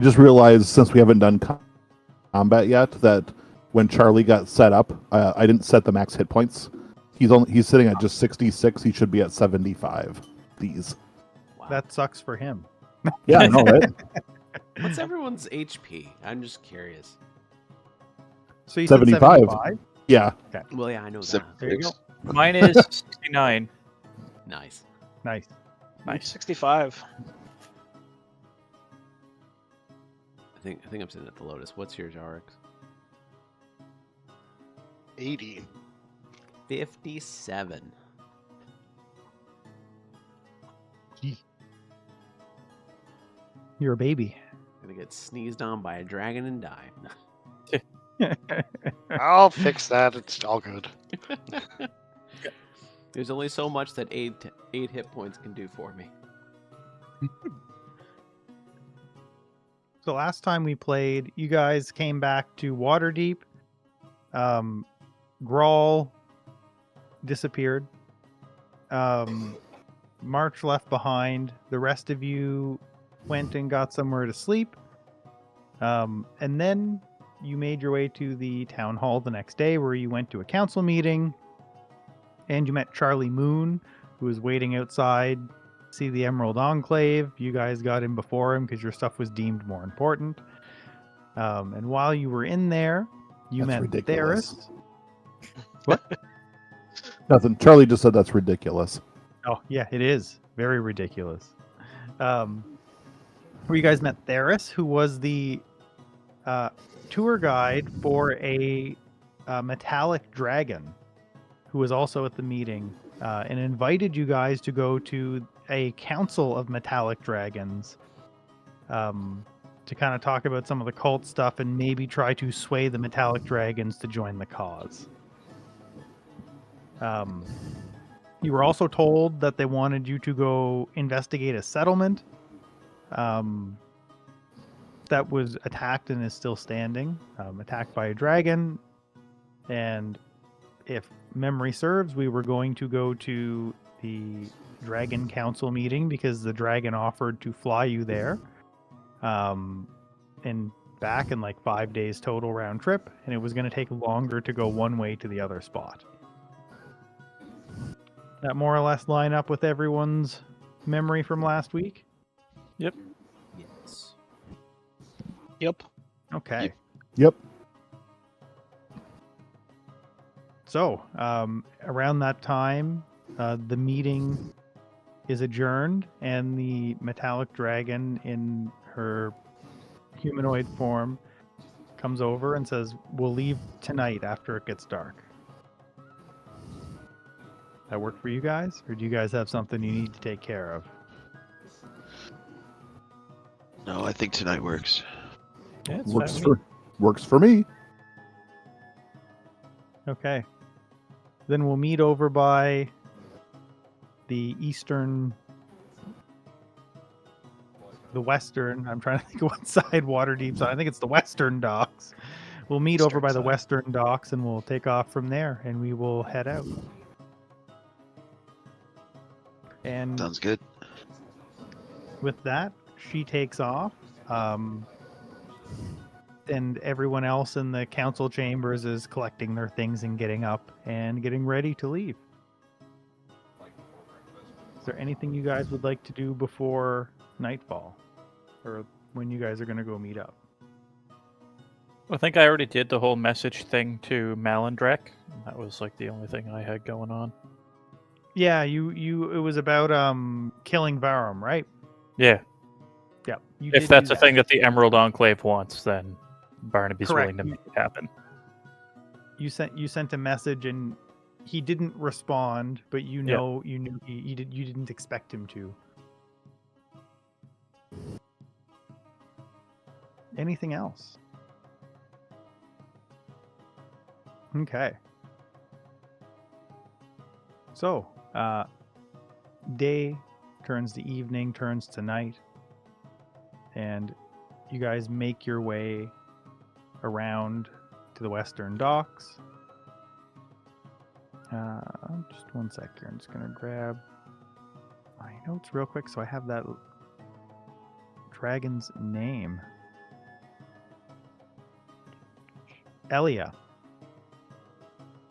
just realized since we haven't done combat yet that when Charlie got set up, I didn't set the max hit points. He's sitting at just 66. He should be at 75. These. Wow. That sucks for him. Yeah, I know, right? What's everyone's HP? I'm just curious. So you said 75. 75? Yeah. Okay. Well, yeah, I know that. 76. There you go. Mine is 69. Nice. Nice. Nice. 65. I think I'm sitting at the Lotus. What's yours, RX? 80. 57. You're a baby. Gonna get sneezed on by a dragon and die. I'll fix that. It's all good. There's only so much that eight hit points can do for me. So last time we played, you guys came back to Waterdeep. Grawl disappeared. March left behind. The rest of you went and got somewhere to sleep. And then you made your way to the town hall the next day where you went to a council meeting. And you met Charlie Moon, who was waiting outside to see the Emerald Enclave. You guys got in before him because your stuff was deemed more important. And while you were in there, you That's met ridiculous. Theris. What? Nothing. Charlie just said that's ridiculous. Oh, yeah, it is. Very ridiculous. Where you guys met Theris, who was the tour guide for a metallic dragon, who was also at the meeting, and invited you guys to go to a council of metallic dragons to kind of talk about some of the cult stuff and maybe try to sway the metallic dragons to join the cause. You were also told that they wanted you to go investigate a settlement that was attacked and is still standing, attacked by a dragon. And if memory serves, we were going to go to the Dragon Council meeting because the dragon offered to fly you there and back in like 5 days total round trip, and it was going to take longer to go one way to the other spot. That more or less line up with everyone's memory from last week? Yep. Yes. Yep. Okay. Yep. So, around that time, the meeting is adjourned, and the metallic dragon in her humanoid form comes over and says, "We'll leave tonight after it gets dark." That work for you guys? Or do you guys have something you need to take care of? No, I think tonight works. Yeah, it's Works fine. works for me. Okay. Then we'll meet over by the western, I'm trying to think of what side Waterdeep's on. I think it's the western docks. We'll meet over by the western docks and we'll take off from there and we will head out. And Sounds good. with that, she takes off. And everyone else in the council chambers is collecting their things and getting up and getting ready to leave. Is there anything you guys would like to do before nightfall? Or when you guys are going to go meet up? I think I already did the whole message thing to Malandrek. That was like the only thing I had going on. Yeah, it was about killing Varum, right? Yeah. Yeah. You If did that's do a thing that the Emerald Enclave wants, then Barnaby's Correct. willing to make it happen. You sent a message and he didn't respond, but you knew you didn't expect him to. Anything else? Okay. So, day turns to evening, turns to night, and you guys make your way around to the western docks. Just one sec here. I'm just going to grab my notes real quick so I have that dragon's name. Elia.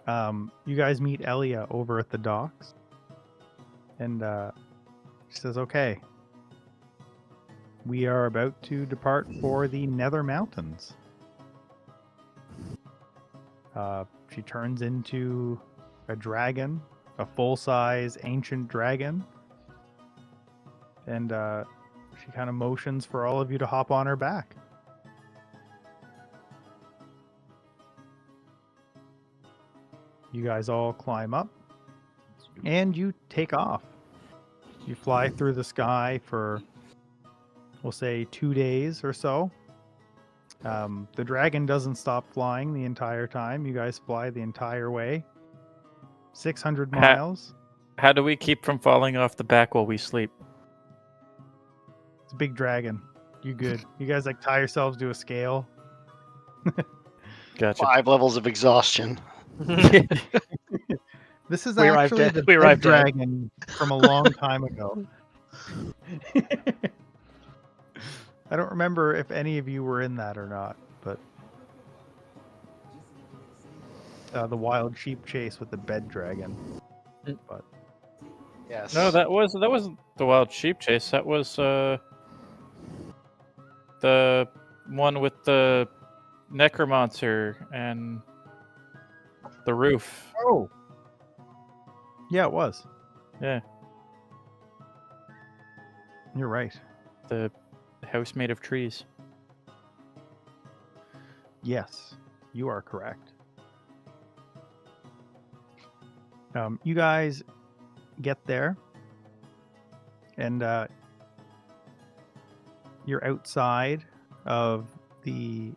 You guys meet Elia over at the docks, and she says, "Okay, we are about to depart for the Nether Mountains." She turns into a dragon, a full-size ancient dragon, and she kind of motions for all of you to hop on her back. You guys all climb up, and you take off. You fly through the sky for, we'll say, 2 days or so. The dragon doesn't stop flying the entire time. You guys fly the entire way. 600 miles. How do we keep from falling off the back while we sleep? It's a big dragon. You good. You guys like tie yourselves to a scale. Gotcha. 5 levels of exhaustion. This is We arrived actually dead. the We dead arrived dead. dragon from a long time ago. I don't remember if any of you were in that or not, but the wild sheep chase with the bed dragon. But Yes. No, that wasn't the wild sheep chase. That was the one with the necromancer and the roof. oh, yeah, it was. Yeah, You're right. the house made of trees. Yes, you are correct. You guys get there, and you're outside of the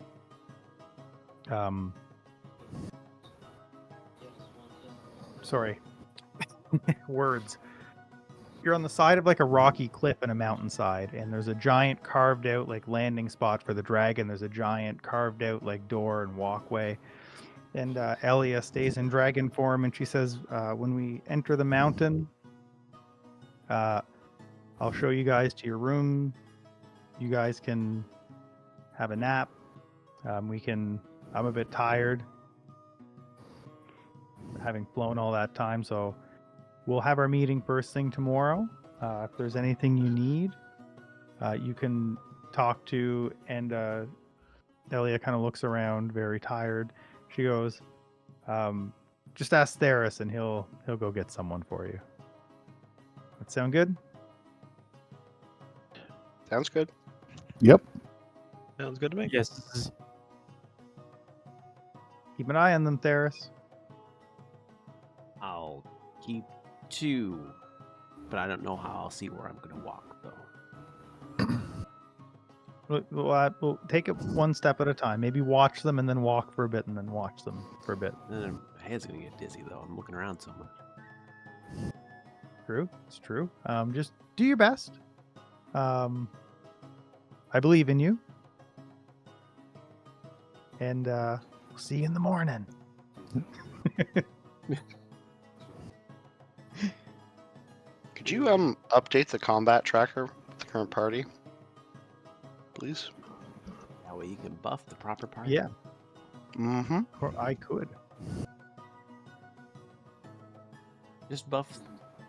sorry, words. You're on the side of like a rocky cliff in a mountainside, and there's a giant carved out like landing spot for the dragon. There's a giant carved out like door and walkway. And Elia stays in dragon form, and she says, when we enter the mountain, I'll show you guys to your room. You guys can have a nap. I'm a bit tired, having flown all that time, so we'll have our meeting first thing tomorrow. If there's anything you need, you can talk to, and Elia kind of looks around, very tired. She goes, just ask Theris and he'll go get someone for you. That sound good? Sounds good. Yep. Sounds good to me. Yes. Keep an eye on them, Theris. I'll keep 2, but I don't know how I'll see where I'm going to walk, though. We'll take it one step at a time. Maybe watch them and then walk for a bit and then watch them for a bit. Then my head's going to get dizzy, though. I'm looking around so much. True. It's true. Just do your best. I believe in you. And we'll see you in the morning. Could you update the combat tracker with the current party, please? That way you can buff the proper part. Yeah, Mm-hmm. or I could. Just buff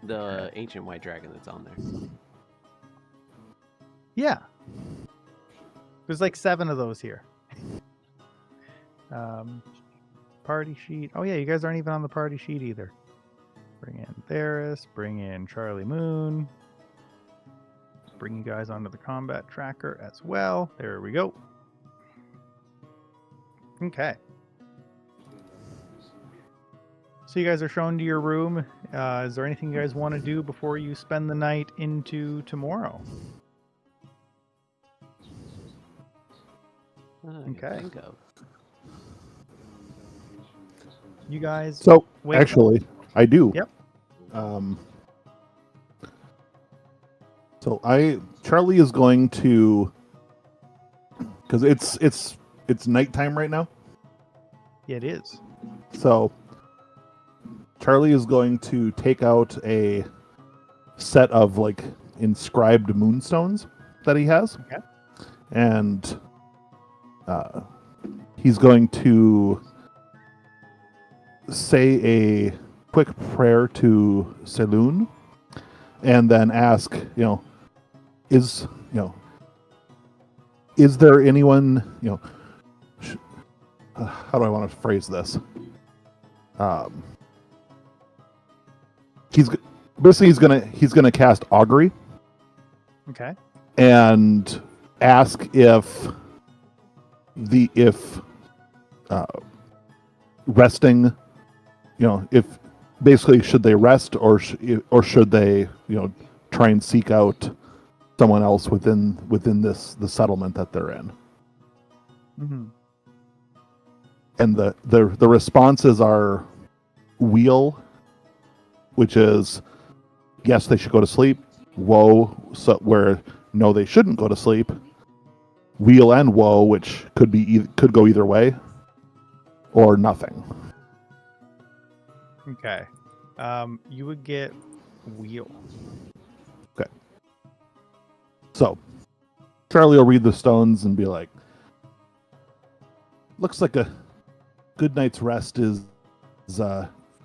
the ancient white dragon that's on there. Yeah. There's like 7 of those here. Party sheet. Oh yeah, you guys aren't even on the party sheet either. Bring in Theris, bring in Charlie Moon. Bring you guys onto the combat tracker as well. There we go. Okay. So you guys are shown to your room. Is there anything you guys want to do before you spend the night into tomorrow? Okay. Think of. You guys So wake up. actually, I do. Yep. So Charlie is going to, because it's nighttime right now. Yeah, it is. So Charlie is going to take out a set of like inscribed moonstones that he has. Okay. And he's going to say a quick prayer to Selûne, and then ask, is there anyone, how do I want to phrase this? He's gonna cast augury Okay. and ask if resting, if basically should they rest or should they try and seek out someone else within the settlement that they're in. Mm-hmm. And the responses are wheel, which is yes, they should go to sleep. Woe, so where no, they shouldn't go to sleep. Wheel and woe, which could go either way, or nothing. Okay. You would get wheel. Okay. So Charlie will read the stones and be like, looks like a good night's rest is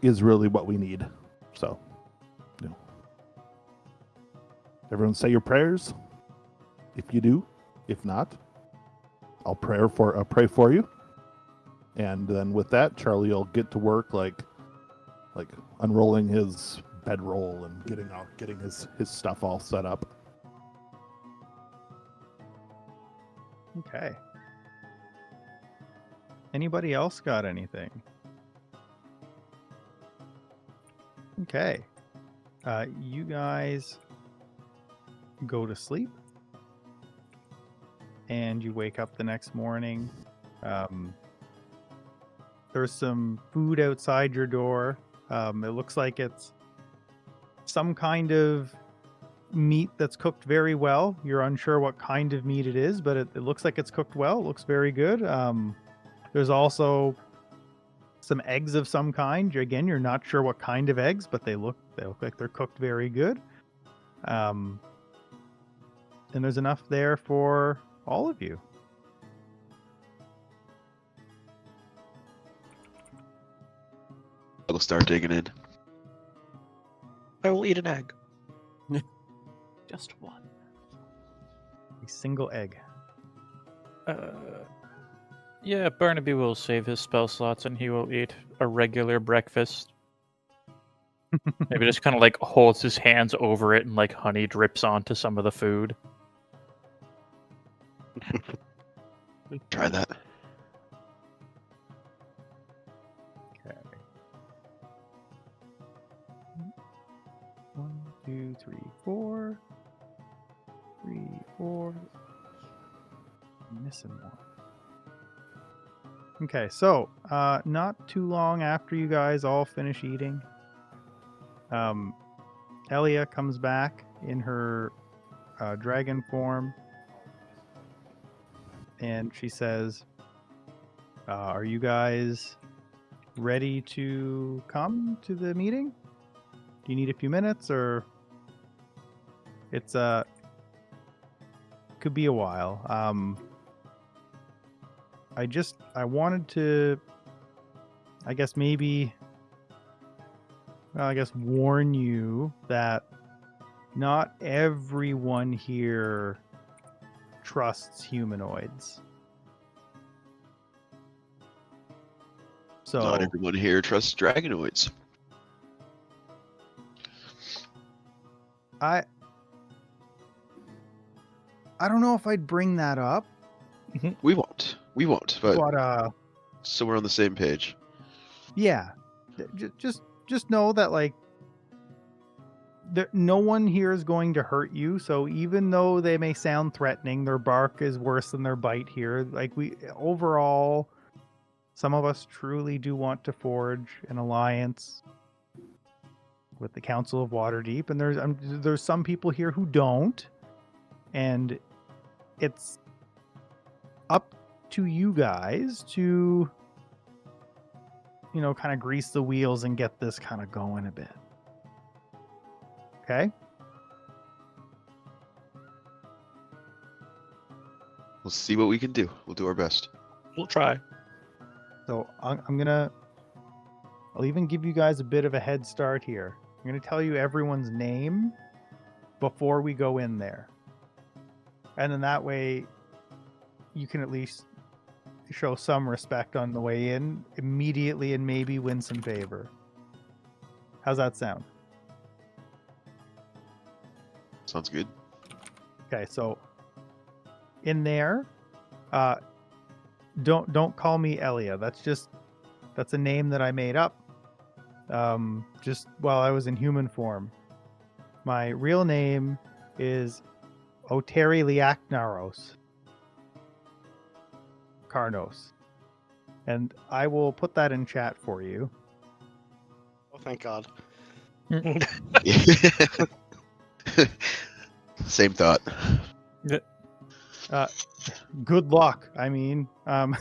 really what we need. So, everyone say your prayers. If you do, if not, I'll pray for you. And then with that, Charlie will get to work, like unrolling his bedroll and getting his stuff all set up. Okay. Anybody else got anything? Okay. You guys go to sleep, and you wake up the next morning. There's some food outside your door. It looks like it's some kind of meat that's cooked very well. You're unsure what kind of meat it is, but it looks like it's cooked well. It looks very good. There's also some eggs of some kind. Again, you're not sure what kind of eggs, but they look like they're cooked very good. And there's enough there for all of you. I'll start digging in. I will eat an egg. Just one. A single egg. Yeah, Barnaby will save his spell slots and he will eat a regular breakfast. Maybe just kind of like holds his hands over it and like honey drips onto some of the food. Try that. Okay. 1, 2, 3, 4. 3, 4. I'm missing one. Okay, so not too long after you guys all finish eating, Elia comes back in her dragon form, and she says, "Are you guys ready to come to the meeting? Do you need a few minutes, or it's could be a while?" I wanted to, I guess warn you that not everyone here trusts humanoids. So Not everyone here trusts dragonoids. I don't know if I'd bring that up, We won't, but but so we're on the same page. yeah, just know that like no one here is going to hurt you. So even though they may sound threatening, their bark is worse than their bite here. Like overall, some of us truly do want to forge an alliance with the Council of Waterdeep, and there's some people here who don't, and it's up to you guys to kind of grease the wheels and get this kind of going a bit. Okay? We'll see what we can do. We'll do our best. We'll try. So I'll even give you guys a bit of a head start here. I'm gonna tell you everyone's name before we go in there. And then that way you can at least show some respect on the way in immediately and maybe win some favor. How's that sound? Sounds good. Okay, so in there, don't call me Elia. That's a name that I made up just while I was in human form. My real name is Oteri Liaknaros Karnos. And I will put that in chat for you. Oh, thank God. Same thought. Good luck. I mean, I'm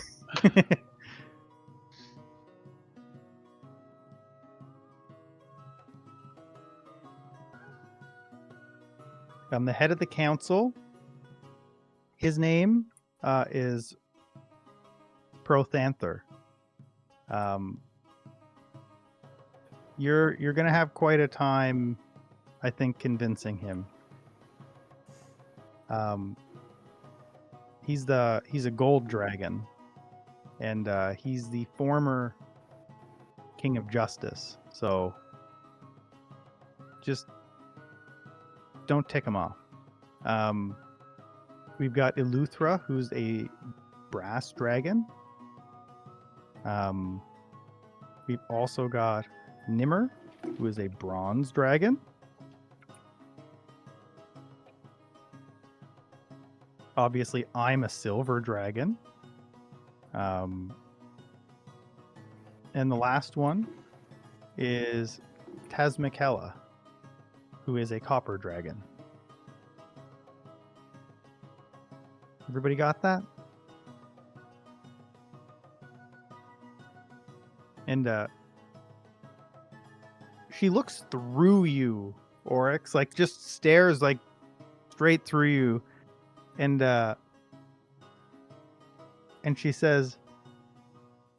the head of the council. His name is Prothanther. You're gonna have quite a time, I think, convincing him. He's a gold dragon, and he's the former king of justice. So just don't tick him off. We've got Eleuthera, who's a brass dragon. We've also got Nimmer, who is a bronze dragon. Obviously, I'm a silver dragon. And the last one is Tasmikella, who is a copper dragon. Everybody got that? And she looks through you, Oryx, like just stares like straight through you. And she says,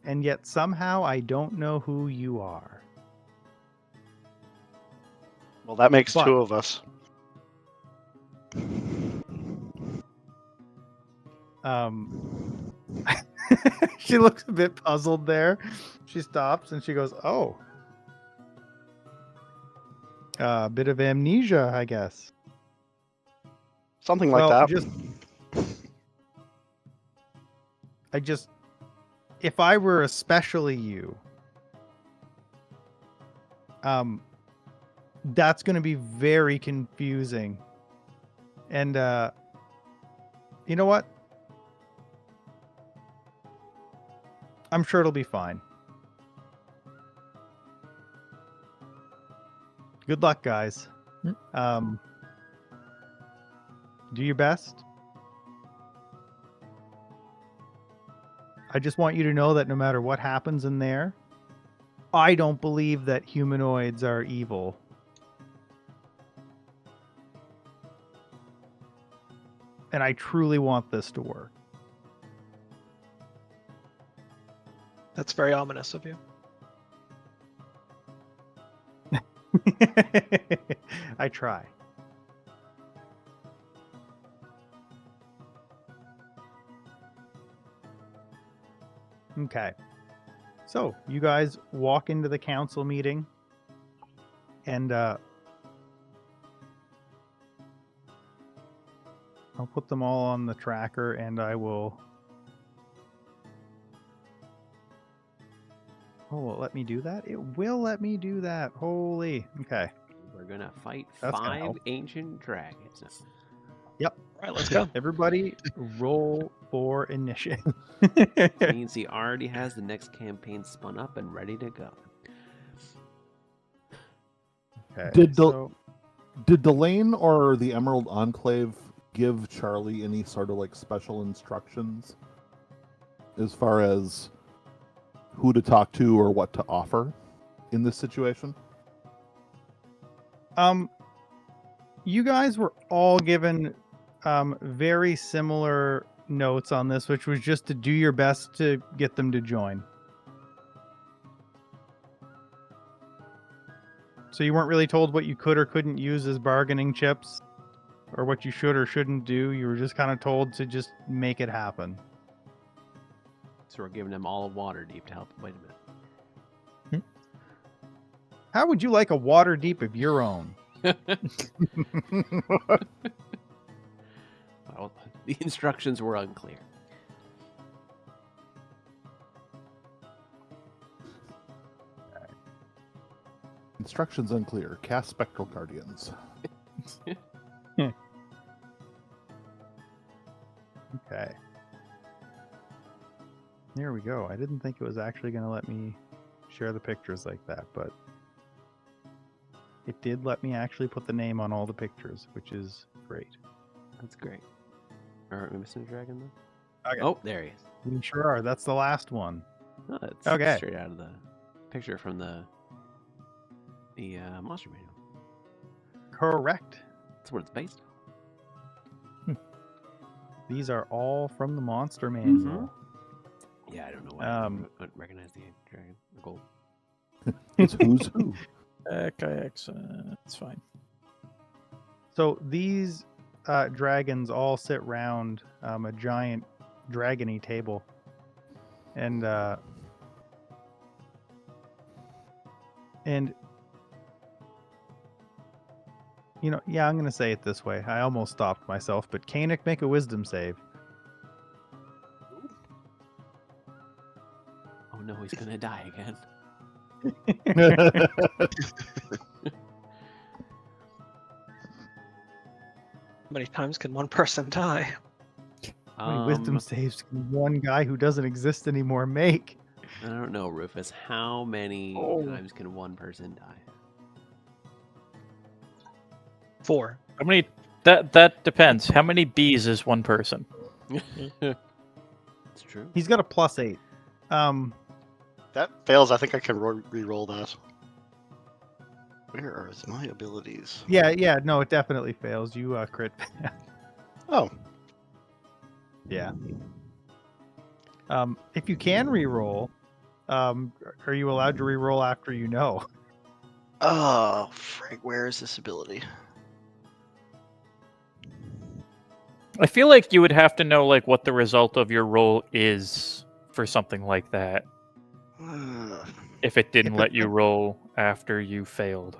"And yet somehow I don't know who you are." Well, that makes But- two of us. She looks a bit puzzled there. She stops and she goes, "Oh, a bit of amnesia, I guess." Something like Well, that. If I were especially you, that's going to be very confusing. And you know what? I'm sure it'll be fine. Good luck, guys. Do your best. I just want you to know that no matter what happens in there, I don't believe that humanoids are evil. And I truly want this to work. That's very ominous of you. I try. Okay. So, you guys walk into the council meeting, and I'll put them all on the tracker, and I will... Oh, will it let me do that? It will let me do that. Holy. Okay. We're gonna fight That's gonna 5 help. ancient dragons. All right, let's go. Everybody roll for initiative. Means he already has the next campaign spun up and ready to go. Okay, Did Delane or the Emerald Enclave give Charlie any sort of like special instructions as far as who to talk to or what to offer in this situation? You guys were all given very similar notes on this, which was just to do your best to get them to join. So you weren't really told what you could or couldn't use as bargaining chips, or what you should or shouldn't do. You were just kind of told to just make it happen. So we're giving them all a water deep to help. Wait a minute. How would you like a water deep of your own? Well, the instructions were unclear. Instructions unclear. Cast Spectral Guardians. Okay. There we go. I didn't think it was actually going to let me share the pictures like that, but it did let me actually put the name on all the pictures, which is great. That's great. Aren't we missing a dragon though? Okay. Oh, there he is. We sure are. That's the last one. Oh, that's Okay. straight out of the picture from the monster manual. Correct. That's what it's based These are all from the monster manual. on. Yeah, I don't know why I wouldn't recognize the dragon. The gold. It's who's who. Kayaks, it's fine. So these dragons all sit round a giant dragony table, and you know, yeah, I'm gonna say it this way. I almost stopped myself, but Kanik, make a wisdom save. Oh no, he's gonna die again. How many times can one person die? How many wisdom saves can one guy who doesn't exist anymore make? I don't know, Rufus. How many times can one person die? 4. How many? That depends. How many bees is one person? It's true. He's got a +8. That fails. I think I can re-roll that. Where are my abilities? Yeah, no, it definitely fails. You crit. Oh, Yeah. If you can re-roll, are you allowed to re-roll after you know? oh, Frank, where is this ability? I feel like you would have to know like what the result of your roll is for something like that. If it didn't let you roll after you failed.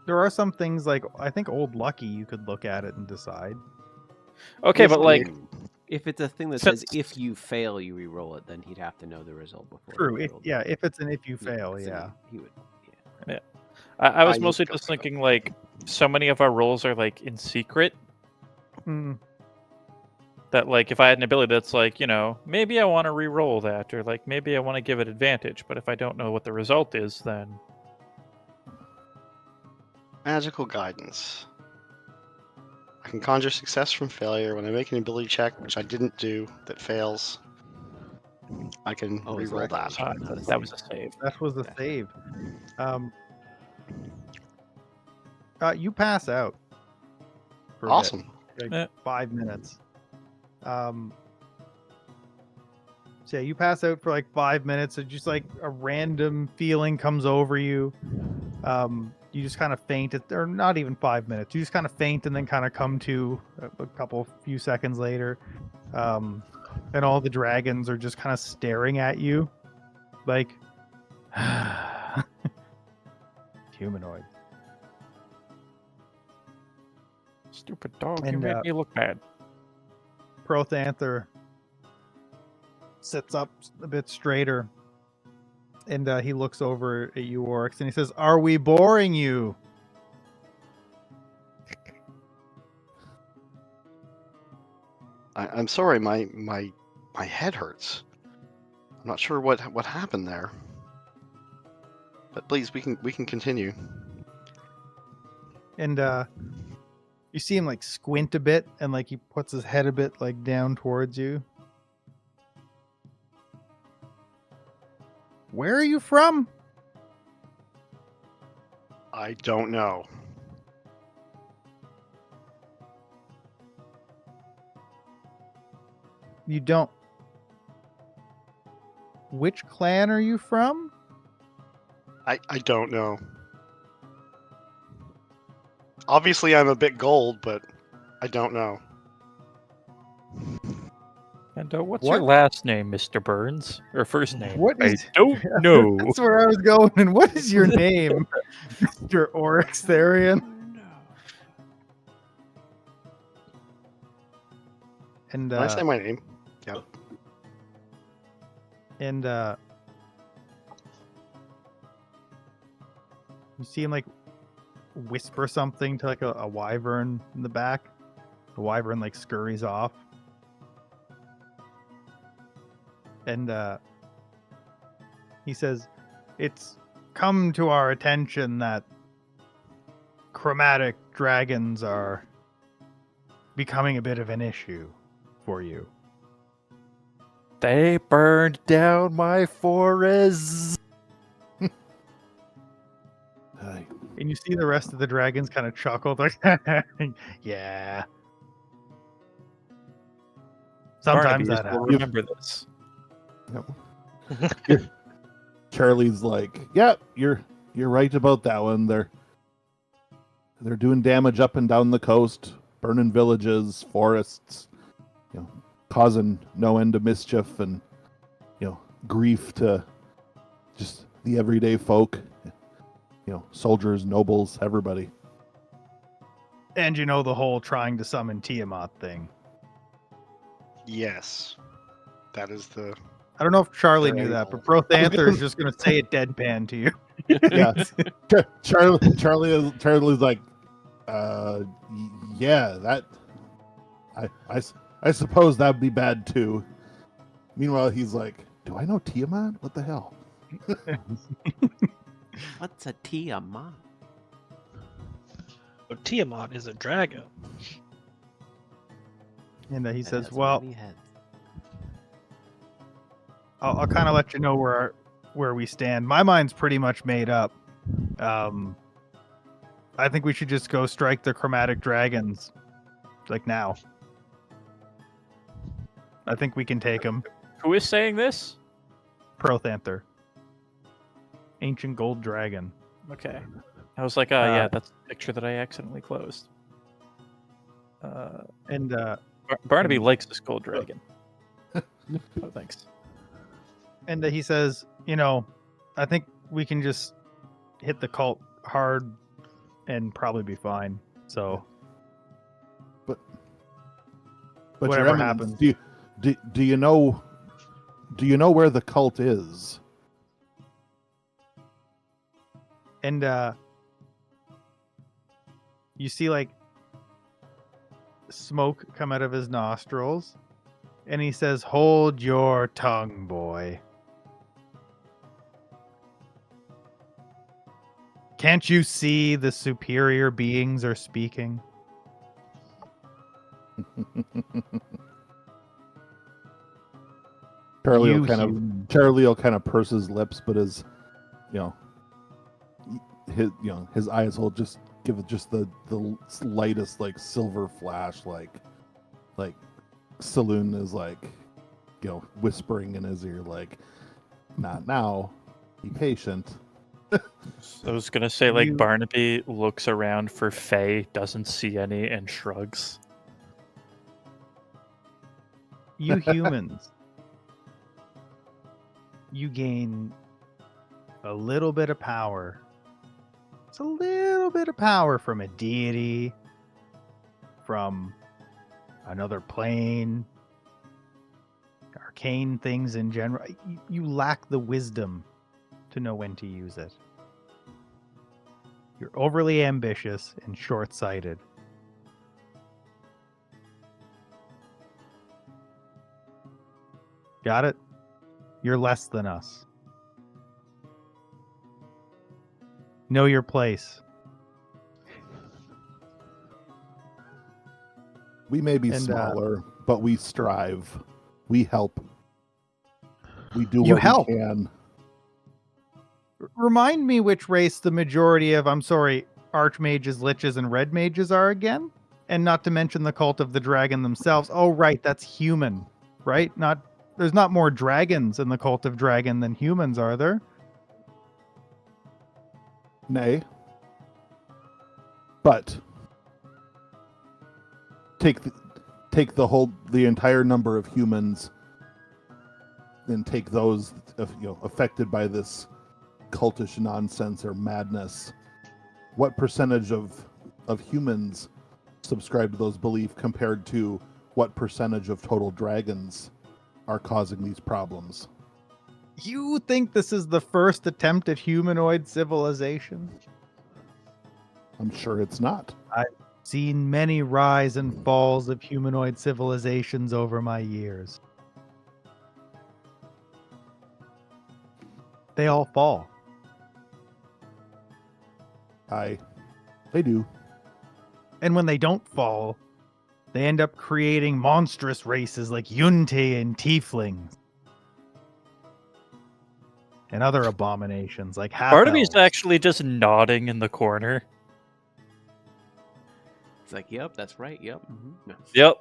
There are some things like I think Old Lucky you could look at it and decide. Okay, but like If it's a thing that So- says if you fail, you re-roll it, then he'd have to know the result before. he True. re-rolled it. If it's an if you fail, 'cause then yeah. He would. I was I mostly go just for that. thinking like so many of our rolls are like in secret Mm, that like if I had an ability that's like, you know, maybe I want to re-roll that or like maybe I want to give it advantage, but if I don't know what the result is, then Magical guidance. I can conjure success from failure when I make an ability check, which I didn't do, that fails. I can Oh, is re-roll that- that. Not a that was save. a save. that was the Gotcha. save. You pass out. For a bit, Awesome. like Yeah. 5 minutes. So yeah, you pass out for like 5 minutes. It's just like a random feeling comes over you. You just kind of faint, or not even 5 minutes. You just kind of faint and then kind of come to a few seconds later. And all the dragons are just kind of staring at you, like humanoid. Stupid dog, you And, made me look bad. Prothanther sits up a bit straighter, and he looks over at you, Oryx, and he says, "Are we boring you?" I'm sorry, my head hurts. I'm not sure what happened there. But please, we can continue. And you see him like squint a bit, and like he puts his head a bit like down towards you. Where are you from? I don't know. You don't. Which clan are you from? I don't know. Obviously, I'm a bit gold, but I don't know. And what's What? your last name, Mr. Burns? Or first name? What I is- don't know. That's where I was going. And what is your name, Mr. Oryx Therian? No. And Can I say my name? Yep. and you see him like whisper something to like a wyvern in the back. The wyvern like scurries off. And he says, "It's come to our attention that chromatic dragons are becoming a bit of an issue for you." They burned down my forest. Aye. And you see the rest of the dragons kind of chuckle, like, "Yeah." Sometimes Barnaby, that you'll happens. remember this. Charlie's like, "Yep, you're right about that one. They're doing damage up and down the coast, burning villages, forests, causing no end of mischief and grief to just the everyday folk, soldiers, nobles, everybody." And the whole trying to summon Tiamat thing. Yes. That is the. I don't know if Charlie Very knew that, but old. Prothanther is just going to say it deadpan to you. Yeah, Charlie's like, yeah, that. I suppose that'd be bad too. Meanwhile, he's like, "Do I know Tiamat? What the hell?" What's a Tiamat? But Tiamat is a dragon. And he That says, has "Well, many heads. I'll kind of let you know where we stand. My mind's pretty much made up. I think we should just go strike the chromatic dragons, like now. I think we can take them." Who is saying this? Prothanther, ancient gold dragon. Okay. I was like, yeah, that's the picture that I accidentally closed. And Barnaby likes this gold dragon. Oh, thanks. And he says, I think we can just hit the cult hard and probably be fine. So, But Whatever Your Eminence, happens. do you know where the cult is? and you see like smoke come out of his nostrils, and he says, "Hold your tongue, boy. Can't you see the superior beings are speaking?" Charlie You will kind human. of Charlie will kind of purse his lips, but his his eyes will just give it just the slightest like silver flash, like Saloon is like whispering in his ear, like, "Not now, be patient." I was gonna say, like, You- Barnaby looks around for Faye, doesn't see any, and shrugs. You humans, you gain a little bit of power. It's a little bit of power from a deity, from another plane, arcane things in general. You lack the wisdom to know when to use it. You're overly ambitious and short-sighted. Got it? You're less than us. Know your place. We may be And, smaller, but we strive. We help. We do You what help. we can. Remind me which race the majority of, archmages, liches, and red mages are again? And not to mention the cult of the dragon themselves. Oh, right, that's human, right? There's not more dragons in the cult of dragon than humans, are there? Nay. But take the entire number of humans and take those affected by this cultish nonsense or madness. What percentage of humans subscribe to those beliefs compared to what percentage of total dragons are causing these problems? You think this is the first attempt at humanoid civilization? I'm sure it's not. Seen many rise and falls of humanoid civilizations over my years. They all fall. They do. And when they don't fall, they end up creating monstrous races like Yunte and Tieflings. And other abominations like half Barnaby's actually just nodding in the corner. It's like, yep, that's right. Yep. No. Yep.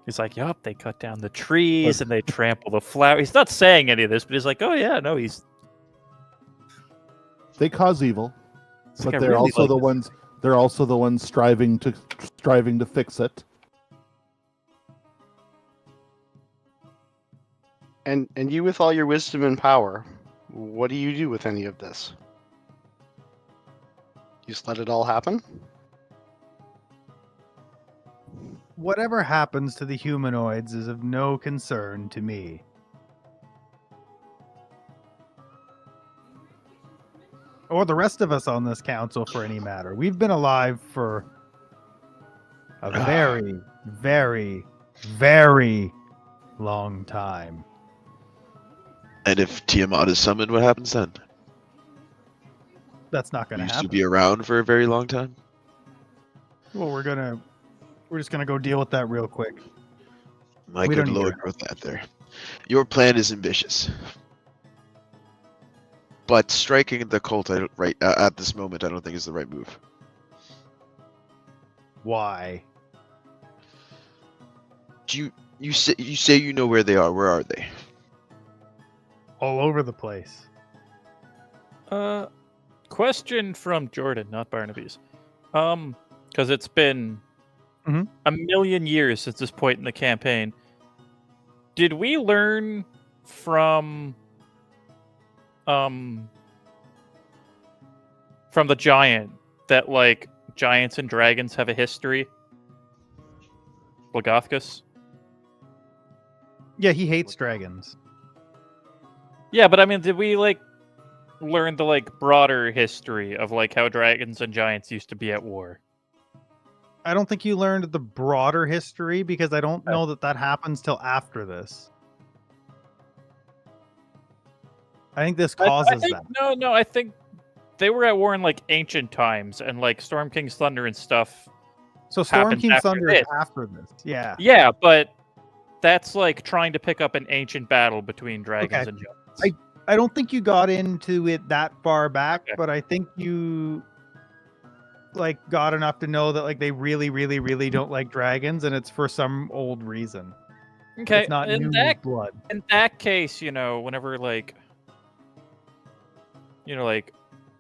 He's like, yup, they cut down the trees and they trample the flower. He's not saying any of this, but he's like, oh yeah, no, he's... They cause evil, like, I but they're really also like the this. ones. They're also the ones striving to fix it. And you, with all your wisdom and power, what do you do with any of this? You just let it all happen? Whatever happens to the humanoids is of no concern to me. Or the rest of us on this council, for any matter. We've been alive for a very, very, very long time. And if Tiamat is summoned, what happens then? That's not going You to used to happen. be around for a very long time. Well, we're just gonna go deal with that real quick. My We good don't need lord, your wrote that there. Your plan is ambitious, but striking the cult at this moment, I don't think is the right move. Why? Do you say you know where they are? Where are they? All over the place. Question from Jordan, not Barnaby's. Because it's been Mhm. a million years since this point in the campaign. Did we learn from the giant that like giants and dragons have a history? Logothcus? Yeah, he hates dragons. Yeah, but I mean, did we like learn the like broader history of like how dragons and giants used to be at war? I don't think you learned the broader history because I don't know that happens till after this. I think this causes that. No, I think they were at war in like ancient times, and like Storm King's Thunder and stuff. So Storm happens King's after Thunder this. is after this. Yeah. Yeah, but that's like trying to pick up an ancient battle between dragons and giants. I don't think you got into it that far back, Okay. but I think you like got enough to know that like they really, really, really don't like dragons, and it's for some old reason. Okay, It's not in new that blood. in that case, whenever like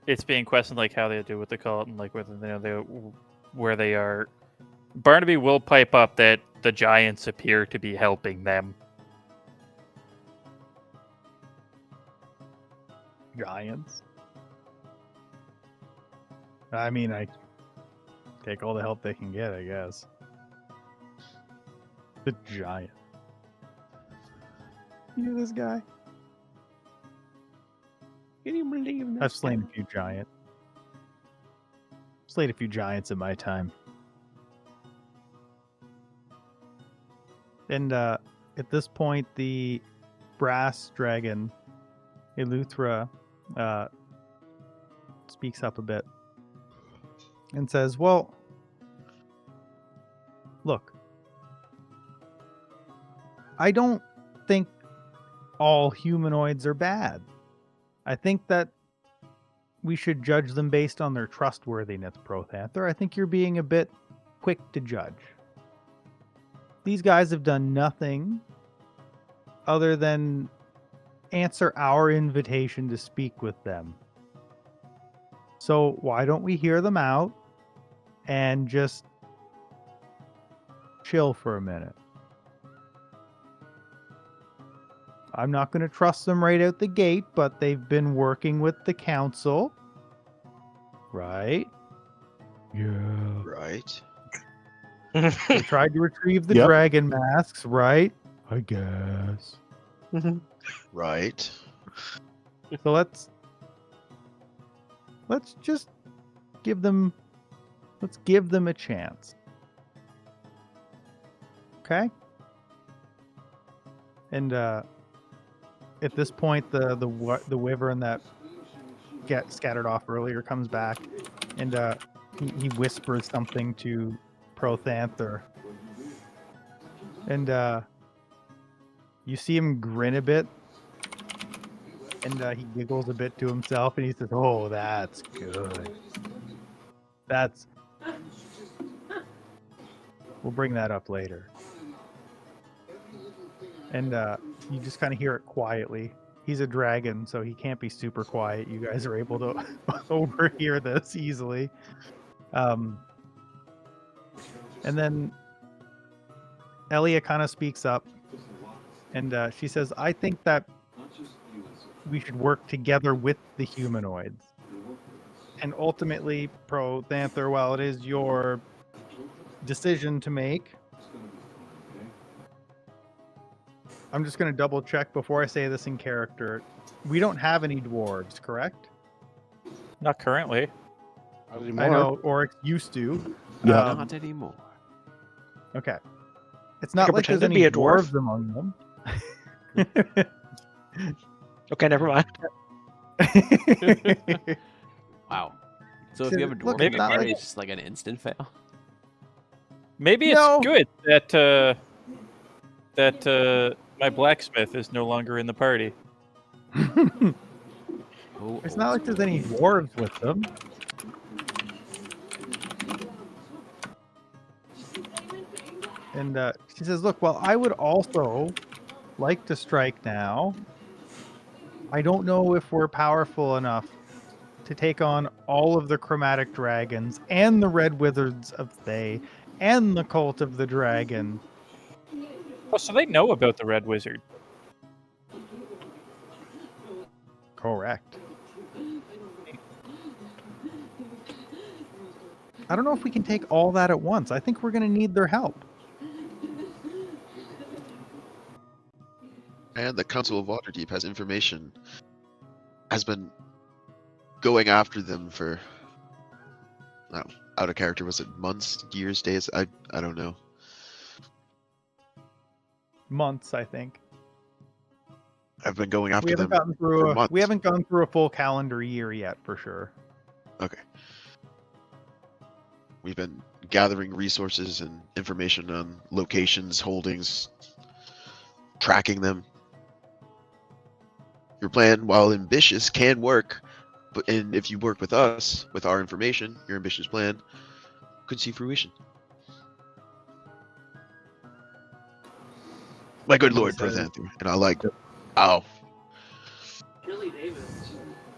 it's being questioned like how they do with the cult and like where they are, Barnaby will pipe up that the giants appear to be helping them. Giants. I mean, I take all the help they can get, I guess. The giant. You know this guy? Can you believe this? I've slain a few giants. Slayed a few giants in my time. And at this point, the brass dragon, Eleuthera, speaks up a bit and says, well, look, I don't think all humanoids are bad. I think that we should judge them based on their trustworthiness, Prothanther. I think you're being a bit quick to judge. These guys have done nothing other than answer our invitation to speak with them. So why don't we hear them out and just chill for a minute. I'm not going to trust them right out the gate, but they've been working with the council. Right? Yeah. Right. They tried to retrieve the Yep. dragon masks, right? I guess. Right. So let's just give them a chance. Okay? And at this point the wyvern that get scattered off earlier comes back, and he whispers something to Prothanther. And you see him grin a bit, and he giggles a bit to himself, and he says, "Oh, that's good. That's." We'll bring that up later. And you just kind of hear it quietly. He's a dragon, so he can't be super quiet. You guys are able to overhear this easily. And then Elia kind of speaks up, and she says, "I think that we should work together with the humanoids. And ultimately, Prothanther, while it is your decision to make, I'm just going to double check before I say this in character. We don't have any dwarves, correct? Not currently. Not anymore. I know Oryx used to. Yeah. Not anymore. Okay. It's not could like there's pretend to any be a dwarf. dwarves among them. Okay, never mind. Wow. So if you have a Look, dwarf in it's the not party, like- it's just like an instant fail. Maybe No. it's good that my blacksmith is no longer in the party. Oh, It's old not like there's school. any dwarves with them. And she says, "Look, well, I would also like to strike now. I don't know if we're powerful enough to take on all of the chromatic dragons and the red wizards of Thay and the cult of the dragon." Oh, so they know about the Red Wizard. Correct. I don't know if we can take all that at once. I think we're going to need their help. And the Council of Waterdeep has information. Has been going after them for. Out of character, was it months, years, days? I don't know. Months, I think. I've been going after We haven't them gotten for through. months. We haven't gone through a full calendar year yet, for sure. Okay. We've been gathering resources and information on locations, holdings, tracking them. Your plan, while ambitious, can work, and if you work with us, with our information, your ambitious plan could see fruition. My good Lord, says- Prothanther, and I like. Ow.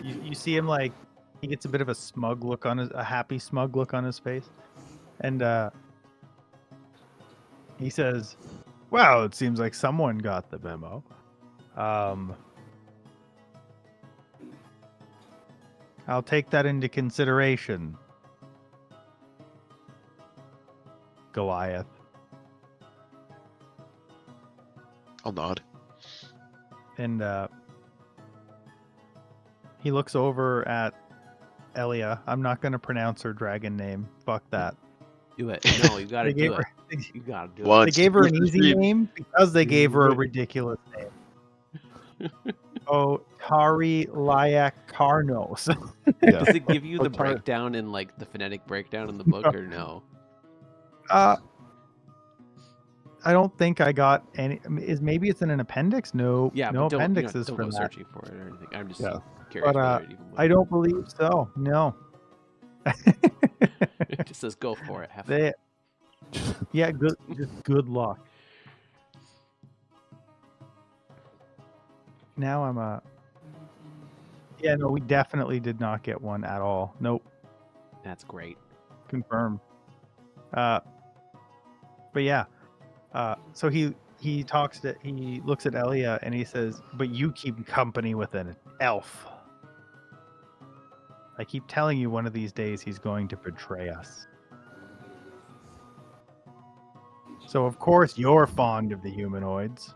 You see him like he gets a bit of a smug look on a happy smug look on his face, and he says, "Wow, it seems like someone got the memo. I'll take that into consideration, Goliath." I'll nod. And he looks over at Elia. I'm not going to pronounce her dragon name. Fuck that. Do it. No, you gotta They gave do her, it. You gotta do What? they gave her an What's easy the dream? name because they gave her a ridiculous name. Oh, Tari Layak Karnos. Yeah. it. Does it give you Oh, the Tar- breakdown in like the phonetic breakdown in the book or no? I don't think I got any. Maybe it's in an appendix? No, Yeah, no but don't, appendixes don't for go that. searching for it or anything. I'm just Yeah. curious But, whether it even I don't believe so. No. it just says go for it. Have fun. They, yeah, just good luck. Now I'm Yeah, no, we definitely did not get one at all. Nope, That's great. confirmed. But yeah, So he looks at Elia and he says, "But you keep company with an elf. I keep telling you one of these days he's going to betray us. So of course you're fond of the humanoids.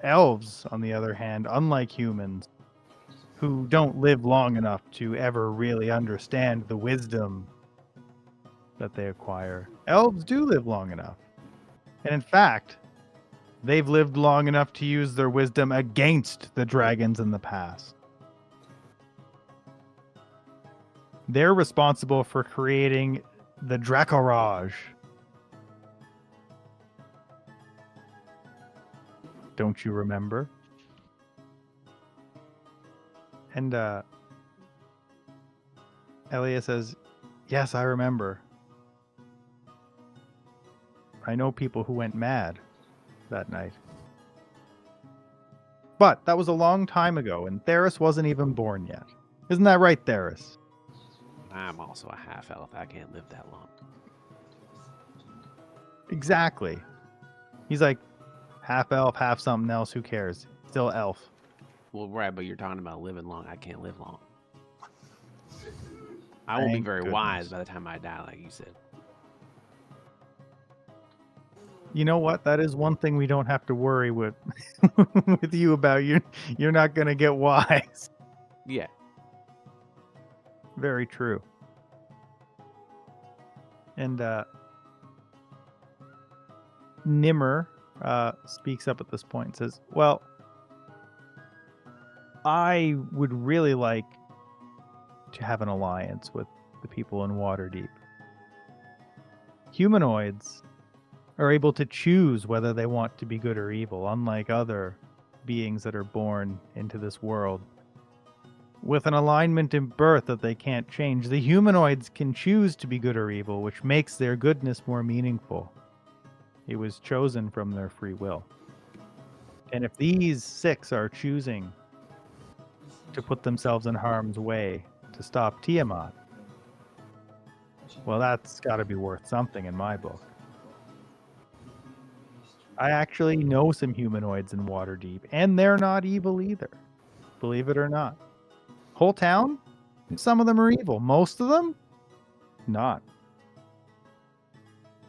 Elves, on the other hand, unlike humans, who don't live long enough to ever really understand the wisdom that they acquire, elves do live long enough. And in fact, they've lived long enough to use their wisdom against the dragons in the past. They're responsible for creating the Dracarage. Don't you remember? And Elia says, "Yes, I remember. I know people who went mad that night. But that was a long time ago, and Theris wasn't even born yet. Isn't that right, Theris?" I'm also a half elf. I can't live that long. Exactly. He's like, half elf, half something else. Who cares? Still elf. Well, right, but you're talking about living long. I can't live long. I won't be Thank very goodness. wise by the time I die, like you said. You know what? That is one thing we don't have to worry with with you about. You're not gonna get wise. Yeah. Very true. And Nimmer speaks up at this point and says, "Well, I would really like to have an alliance with the people in Waterdeep. Humanoids are able to choose whether they want to be good or evil, unlike other beings that are born into this world. With an alignment in birth that they can't change, the humanoids can choose to be good or evil, which makes their goodness more meaningful. It was chosen from their free will. And if these 6 are choosing to put themselves in harm's way to stop Tiamat, well, that's got to be worth something in my book. I actually know some humanoids in Waterdeep, and they're not evil either, believe it or not. Whole town, some of them are evil. Most of them, not."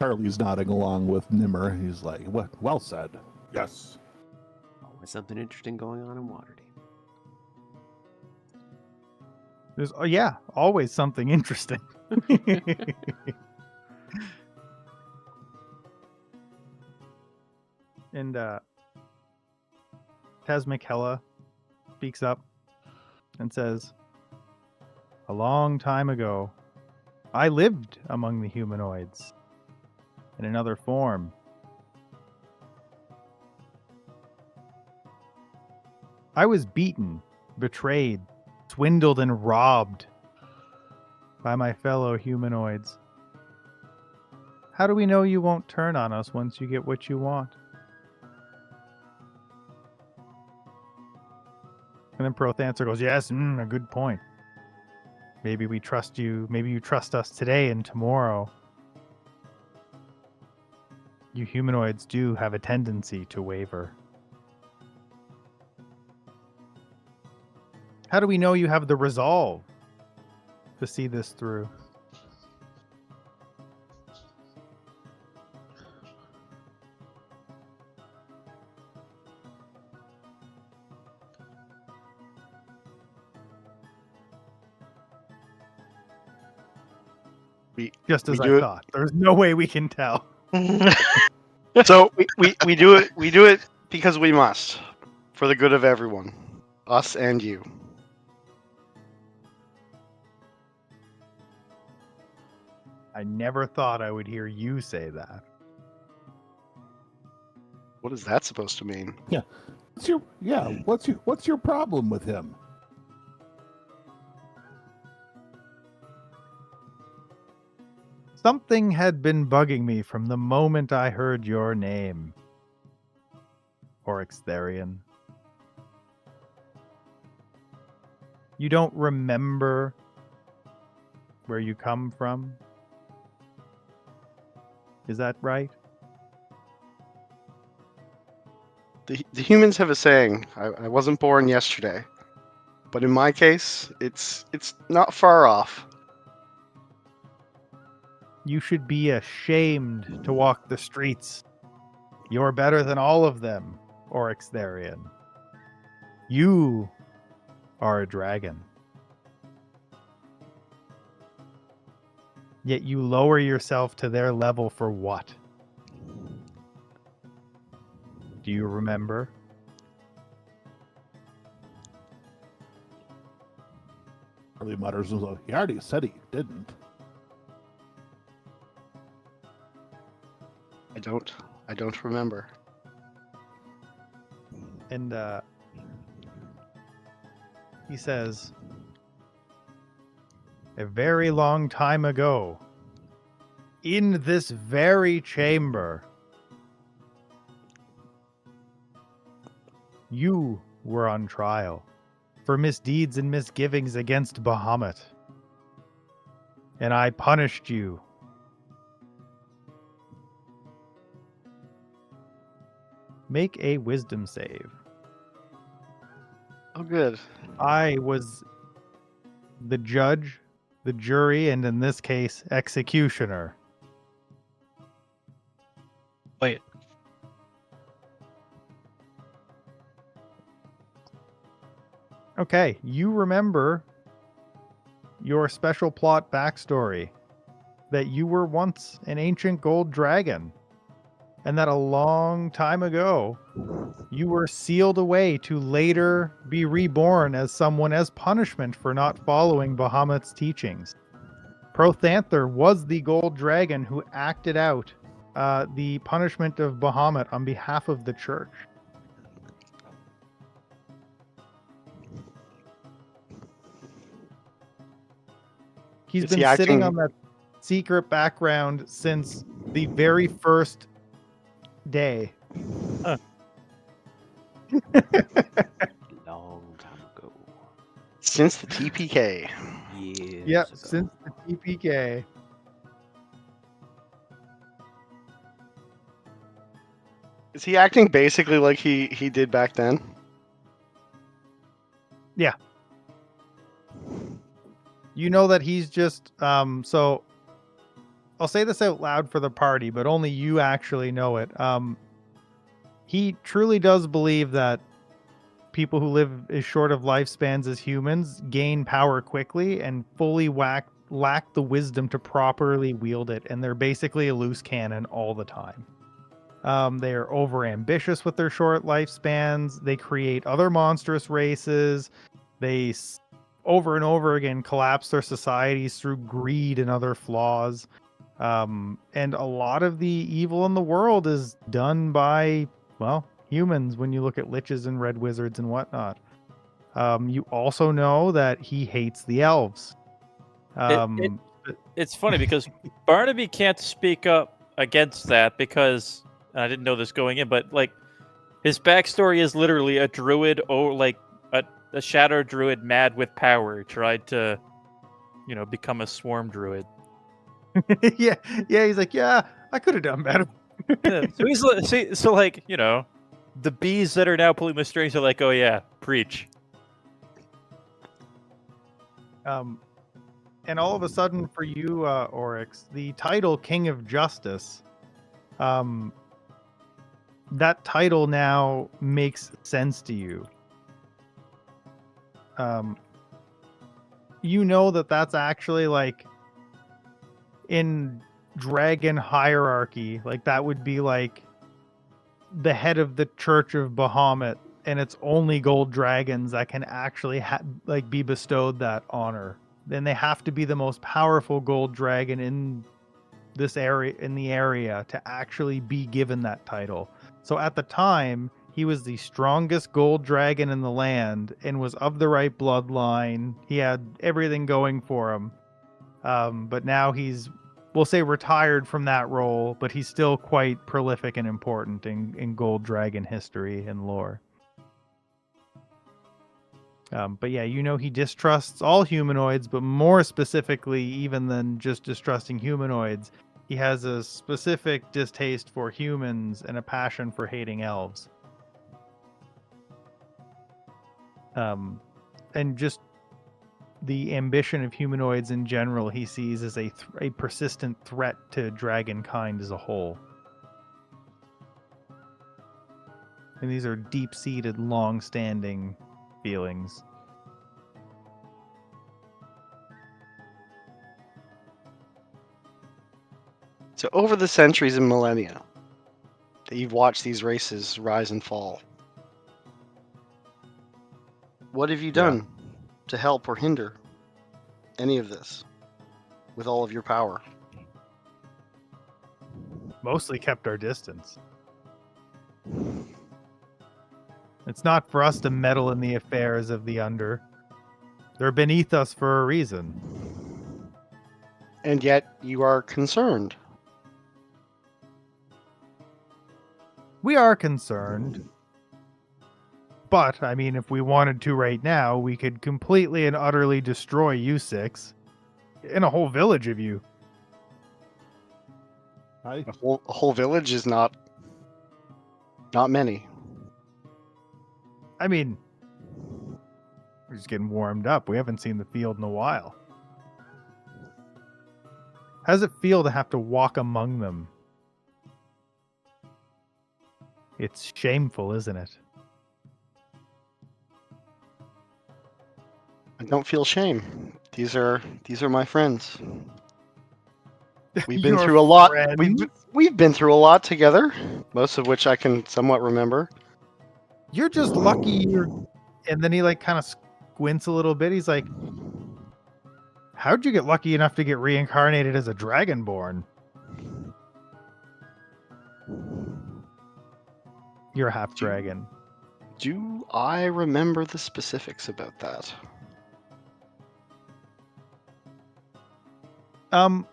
Charlie's nodding along with Nimmer. He's like, well said. Yes. Always something interesting going on in Waterdeep. There's, oh yeah, always something interesting. And Taz McKella speaks up and says, "A long time ago, I lived among the humanoids in another form. I was beaten, betrayed, swindled, and robbed by my fellow humanoids. How do we know you won't turn on us once you get what you want?" And then Prothancer goes, "Yes, a good point. Maybe we trust you. Maybe you trust us today and tomorrow. You humanoids do have a tendency to waver. How do we know you have the resolve to see this through?" Just as we I do it- thought. There's no way we can tell. So we do it because we must, for the good of everyone, us and you. I never thought I would hear you say that. What is that supposed to mean? What's your problem with him? Something had been bugging me from the moment I heard your name, Oryxtherian. You don't remember where you come from? Is that right? The humans have a saying. I wasn't born yesterday, but in my case, it's not far off. You should be ashamed to walk the streets. You're better than all of them, Oryx Therian. You are a dragon. Yet you lower yourself to their level for what? Do you remember? Charlie mutters himself. He already said he didn't. I don't remember. And he says, a very long time ago, in this very chamber, you were on trial for misdeeds and misgivings against Bahamut. And I punished you. Make a wisdom save. Oh, good. I was the judge, the jury, and in this case, executioner. Wait. Okay, you remember your special plot backstory that you were once an ancient gold dragon, and that a long time ago you were sealed away to later be reborn as someone as punishment for not following Bahamut's teachings. Prothanther was the gold dragon who acted out the punishment of Bahamut on behalf of the church. He's been sitting on that secret background since the very first day. Long time ago. Since the TPK. Years Yep, ago. since the TPK. Is he acting basically like he did back then? Yeah. You know that he's just so I'll say this out loud for the party, but only you actually know it. He truly does believe that people who live as short of lifespans as humans gain power quickly and fully lack the wisdom to properly wield it, and they're basically a loose cannon all the time. They are overambitious with their short lifespans. They create other monstrous races. They over and over again collapse their societies through greed and other flaws. And a lot of the evil in the world is done by, well, humans when you look at liches and red wizards and whatnot. You also know that he hates the elves. It's funny because Barnaby can't speak up against that because I didn't know this going in, but like his backstory is literally a druid or like a shadow druid mad with power tried to, become a swarm druid. yeah, he's like, yeah, I could have done better. Yeah, so he's so like, the bees that are now pulling the strings are like, oh yeah, preach. And all of a sudden for you, Oryx, the title King of Justice, that title now makes sense to you. You know that that's actually like in dragon hierarchy, like that would be like the head of the Church of Bahamut, and it's only gold dragons that can actually be bestowed that honor. Then they have to be the most powerful gold dragon in this area, to actually be given that title. So at the time, he was the strongest gold dragon in the land and was of the right bloodline. He had everything going for him. But now he's, we'll say, retired from that role, but he's still quite prolific and important in gold dragon history and lore. But yeah, he distrusts all humanoids, but more specifically, even than just distrusting humanoids, he has a specific distaste for humans and a passion for hating elves. And just the ambition of humanoids in general, he sees as a persistent threat to dragonkind as a whole. And these are deep-seated, long-standing feelings. So over the centuries and millennia that you've watched these races rise and fall, what have you done to help or hinder any of this with all of your power? Mostly kept our distance. It's not for us to meddle in the affairs of the Under. They're beneath us for a reason. And yet you are concerned. We are concerned. But, I mean, if we wanted to right now, we could completely and utterly destroy you six. And a whole village of you. Hi. A whole village is not many. I mean, we're just getting warmed up. We haven't seen the field in a while. How does it feel to have to walk among them? It's shameful, isn't it? I don't feel shame. These are my friends. We've been Your through a lot. friends? We've been through a lot together, most of which I can somewhat remember. You're just lucky you're... And then he, like, kind of squints a little bit. He's like, how'd you get lucky enough to get reincarnated as a dragonborn? You're a half dragon. Do I remember the specifics about that?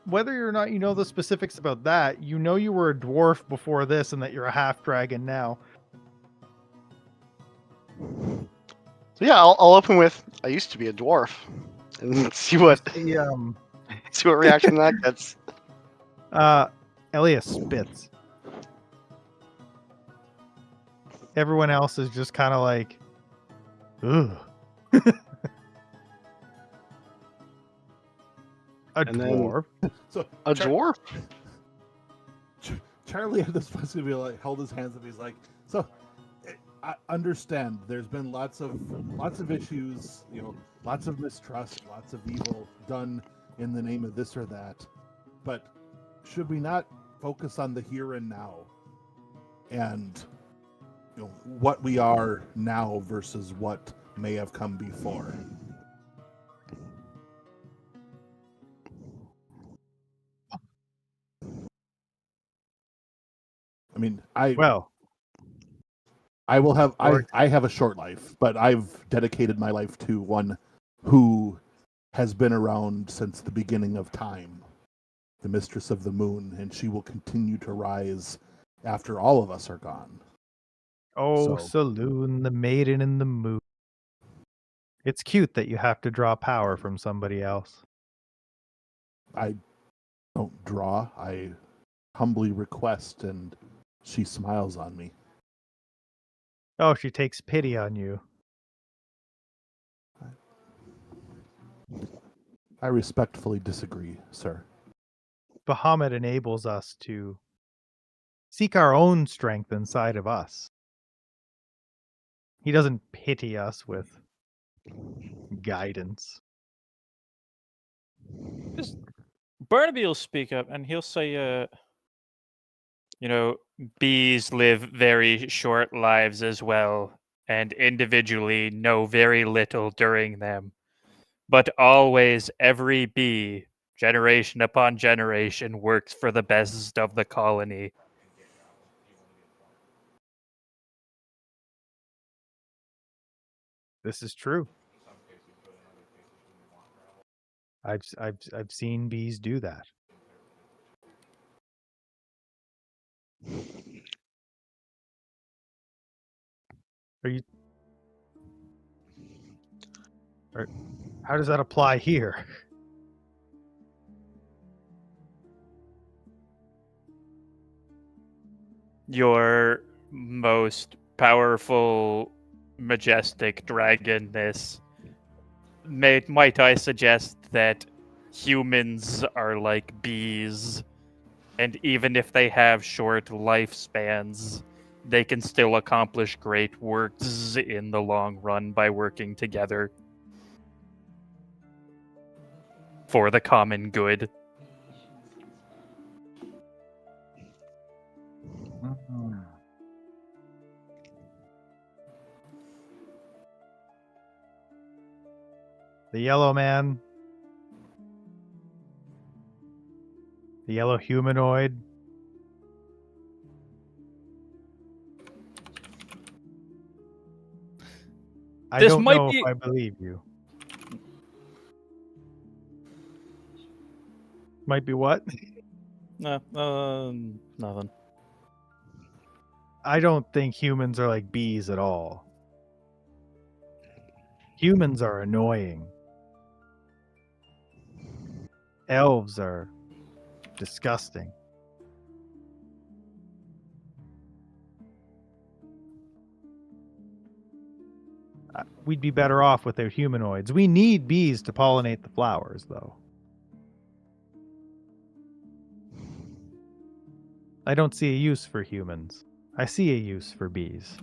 Whether or not you know the specifics about that, you know you were a dwarf before this and that you're a half dragon now. So yeah, I'll open with I used to be a dwarf, and see what see what reaction that gets. Elias spits. Everyone else is just kind of like, ugh. A And then- dwarf? So A dwarf? Charlie at this point be like held his hands up. He's like, so I understand. There's been lots of issues, lots of mistrust, lots of evil done in the name of this or that. But should we not focus on the here and now, and what we are now versus what may have come before? I mean, I will have I have a short life, but I've dedicated my life to one who has been around since the beginning of time, the Mistress of the Moon, and she will continue to rise after all of us are gone. Oh, So- Saloon, the maiden in the moon. It's cute that you have to draw power from somebody else. I don't draw. I humbly request, and she smiles on me. Oh, she takes pity on you. I respectfully disagree, sir. Bahamut enables us to seek our own strength inside of us. He doesn't pity us with guidance. Barnaby will speak up and he'll say, bees live very short lives as well, and individually know very little during them. But always, every bee, generation upon generation, works for the best of the colony. This is true. I've seen bees do that. How does that apply here? your most powerful, majestic dragonness, might I suggest that humans are like bees, and even if they have short lifespans, they can still accomplish great works in the long run by working together for the common good. The yellow man. The yellow humanoid. I This don't might know be- if I believe you. Might be what? Nothing. I don't think humans are like bees at all. Humans are annoying. Elves are disgusting. We'd be better off without humanoids. We need bees to pollinate the flowers, though. I don't see a use for humans. I see a use for bees.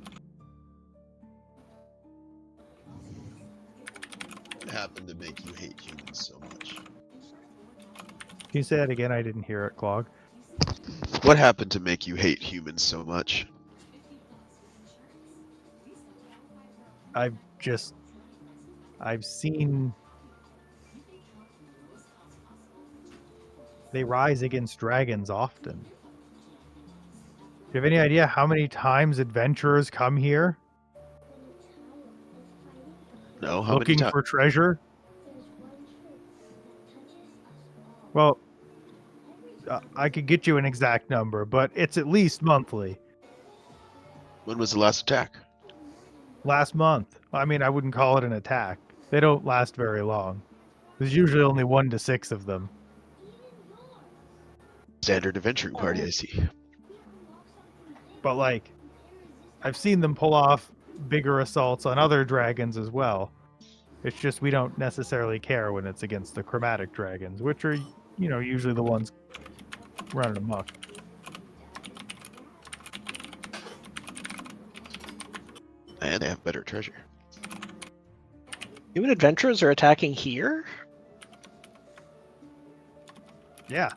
What happened to make you hate humans so much? Can you say that again? I didn't hear it, Clog. What happened to make you hate humans so much? I've seen they rise against dragons often. Do you have any idea how many times adventurers come here No, how many looking times? for treasure? Well, I could get you an exact number, but it's at least monthly. When was the last attack? Last month. I mean, I wouldn't call it an attack. They don't last very long. There's usually only 1 to 6 of them. Standard adventuring party, I see. But like, I've seen them pull off bigger assaults on other dragons as well. It's just we don't necessarily care when it's against the chromatic dragons, which are, you know, usually the ones running amok. And they have better treasure. Human adventurers are attacking here? Yeah.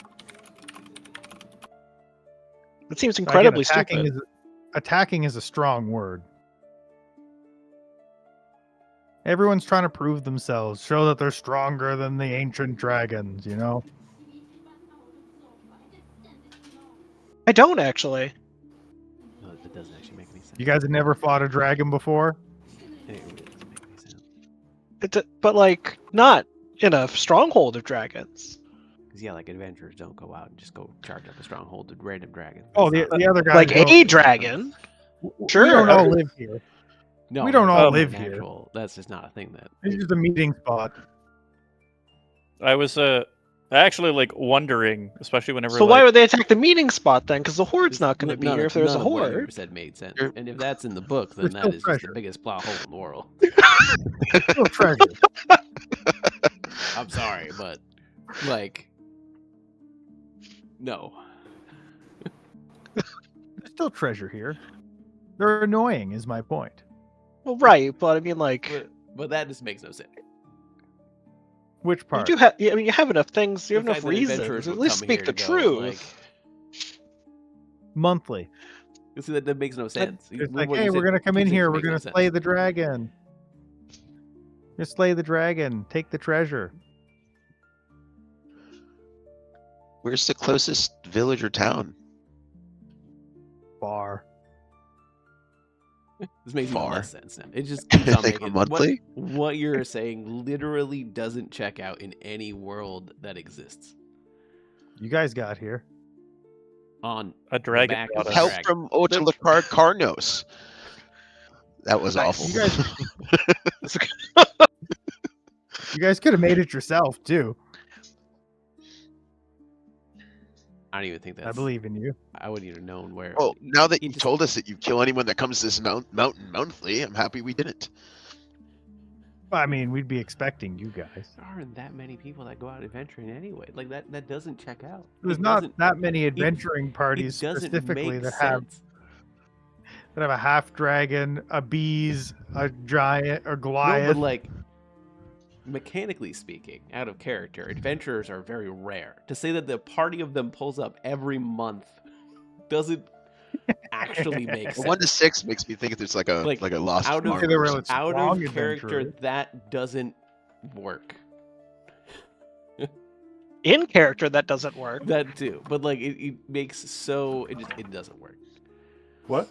It seems Again, incredibly stupid. Attacking is a strong word. Everyone's trying to prove themselves, show that they're stronger than the ancient dragons, you know? I don't actually. No, that doesn't actually make any sense. You guys have never fought a dragon before? It really doesn't make any sense. But like, not in a stronghold of dragons. Because yeah, like adventurers don't go out and just go charge up a stronghold with random dragons. Oh, That's the not- other guys Like don't- a dragon. Sure. We don't all live here. No, we don't that's all not live an here. actual- That's just not a thing that. It's just a meeting spot. I was actually like wondering, especially whenever So like, why would they attack the meeting spot then? Because the horde's not going to be None here of- if there's a none of what you horde. said made sense. Sure. And if that's in the book, then There's that no is just pressure. the biggest plot hole in the world. No treasure. I'm sorry, but like, no. There's still treasure here. They're annoying, is my point. Well, right, but I mean, like, But that just makes no sense. Which you part? do have. I mean, you have enough things. You have The enough fact that adventurers reasons. At would least come speak here the to go, truth. like- Monthly. See, that makes no sense. It's What like, you hey, we're said- gonna come two in things here. We're make no gonna sense. slay the dragon. Just slay the dragon. Take the treasure. Where's the closest village or town? Bar. This makes even Far. less sense now. It just keeps on Like making monthly? What you're saying literally doesn't check out in any world that exists. You guys got here. On a dragon back brought of us. Help dragon. from Otalakar Karnos. That was Nice. awful. You guys, you guys could have made it yourself too. don't even think that's. I believe in you. I wouldn't even known where. Oh, now that you just- told us that you kill anyone that comes to this mountain monthly, I'm happy we didn't. I mean, we'd be expecting you guys. There aren't that many people that go out adventuring anyway. Like that doesn't check out. There's It not doesn't- that many adventuring parties it doesn't specifically make that have sense. a half dragon, a bees, a giant, or No, Goliath. but like mechanically speaking, out of character, adventurers are very rare. To say that the party of them pulls up every month doesn't actually make sense. 1 to 6 makes me think it's like a lost out of, ark They're or really something. out strong of character, adventurers. that doesn't work. In character, that doesn't work. That too, but like it makes so it doesn't work. What?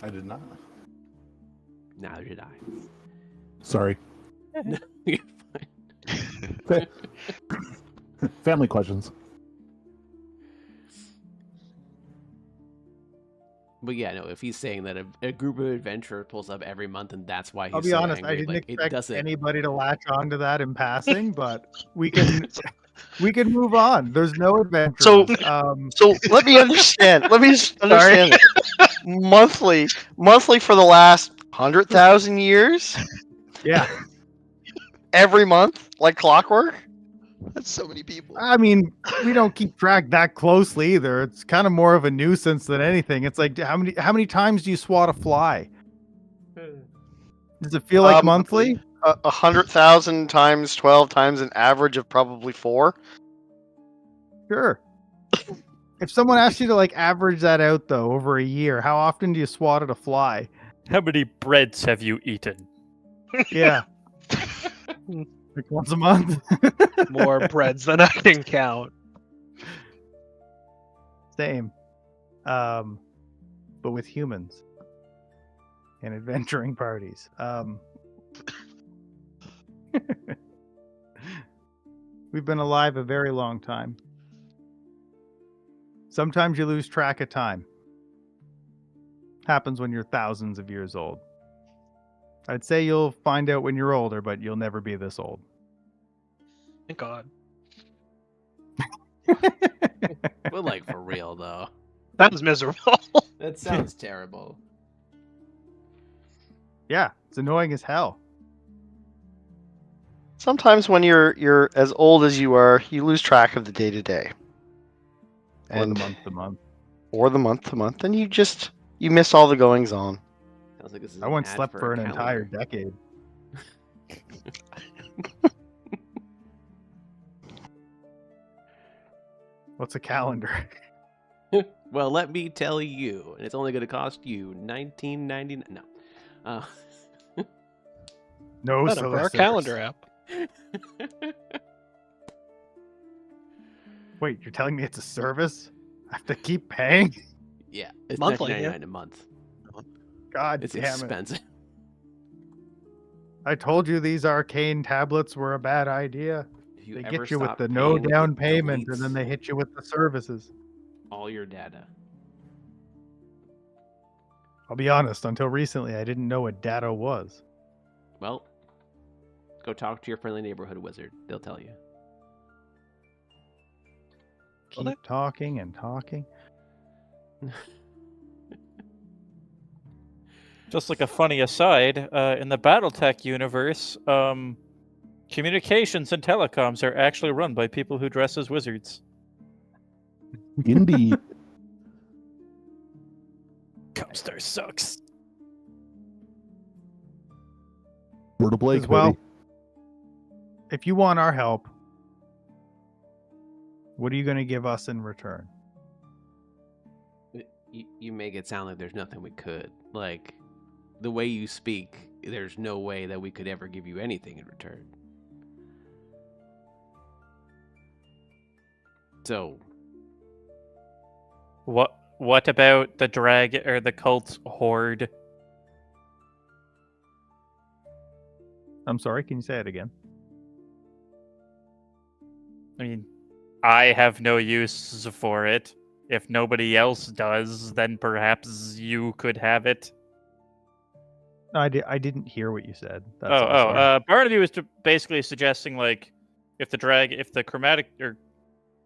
I did not. Neither did I. Sorry. You're fine. Family questions. But yeah, no. If he's saying that a group of adventurers pulls up every month and that's why he's I'll be so honest, angry, I didn't like, it expect doesn't. anybody to latch onto that in passing, but we can move on. There's no adventure. So let me understand. Let me just understand it. Monthly for the last 100,000 years, yeah. every month, like clockwork. That's so many people. I mean, we don't keep track that closely either. It's kind of more of a nuisance than anything. It's like how many times do you swat a fly? Does it feel like monthly? 100,000 times 12 times an average of probably 4. Sure. If someone asked you to like average that out though over a year, how often do you swat at a fly? How many breads have you eaten? Yeah. Like once a month. More breads than I can count. Same. But with humans and adventuring parties. We've been alive a very long time. Sometimes you lose track of time. Happens when you're thousands of years old. I'd say you'll find out when you're older, but you'll never be this old. Thank God. But like for real though, That was miserable. that sounds terrible. Yeah, it's annoying as hell. Sometimes when you're as old as you are, you lose track of the day to day, Or the and month to month. or the month to month, and you miss all the goings on. Sounds like this is I an once ad slept for a an entire calendar. decade. What's a calendar? Well, let me tell you, and it's only going to cost you $19.99. No. No, Sign up for our calendar app. Wait, you're telling me it's a service? I have to keep paying? Yeah, it's Monthly, $19.99 yeah. a month. God It's damn it. expensive. I told you these arcane tablets were a bad idea. If you They ever get you with stop the paying no with the down payment and then deletes, they hit you with the services. all your data. I'll be honest, until recently I didn't know what data was. Well, go talk to your friendly neighborhood wizard. They'll tell you. Keep Well, talking and talking. Just like a funny aside, in the BattleTech universe, communications and telecoms are actually run by people who dress as wizards. Indeed. Comstar sucks. Word to Blake, Well, baby. if you want our help, what are you going to give us in return? You make it sound like there's nothing we could. Like, the way you speak, there's no way that we could ever give you anything in return. So, What about the drag or the cult horde? I'm sorry, can you say it again? I mean, I have no use for it. If nobody else does, then perhaps you could have it. No, I didn't hear what you said. That's all, sorry. Barnaby was basically suggesting, like, if the chromatic or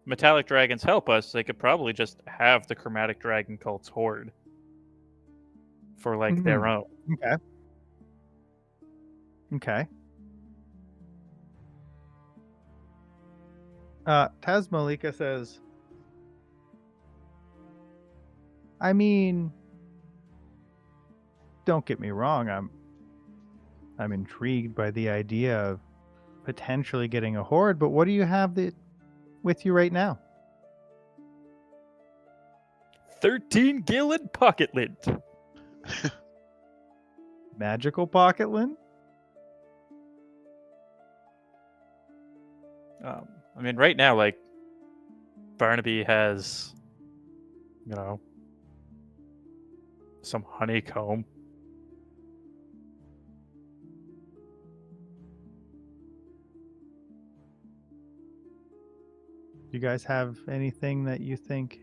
metallic dragons help us, they could probably just have the chromatic dragon cult's horde for like their own. Okay. Okay. Taz Malika says, I mean, don't get me wrong, I'm intrigued by the idea of potentially getting a horde, but what do you have with you right now? 13 gallon pocket lint. Magical pocket lint? I mean, right now, like, Barnaby has, some honeycomb. Do you guys have anything that you think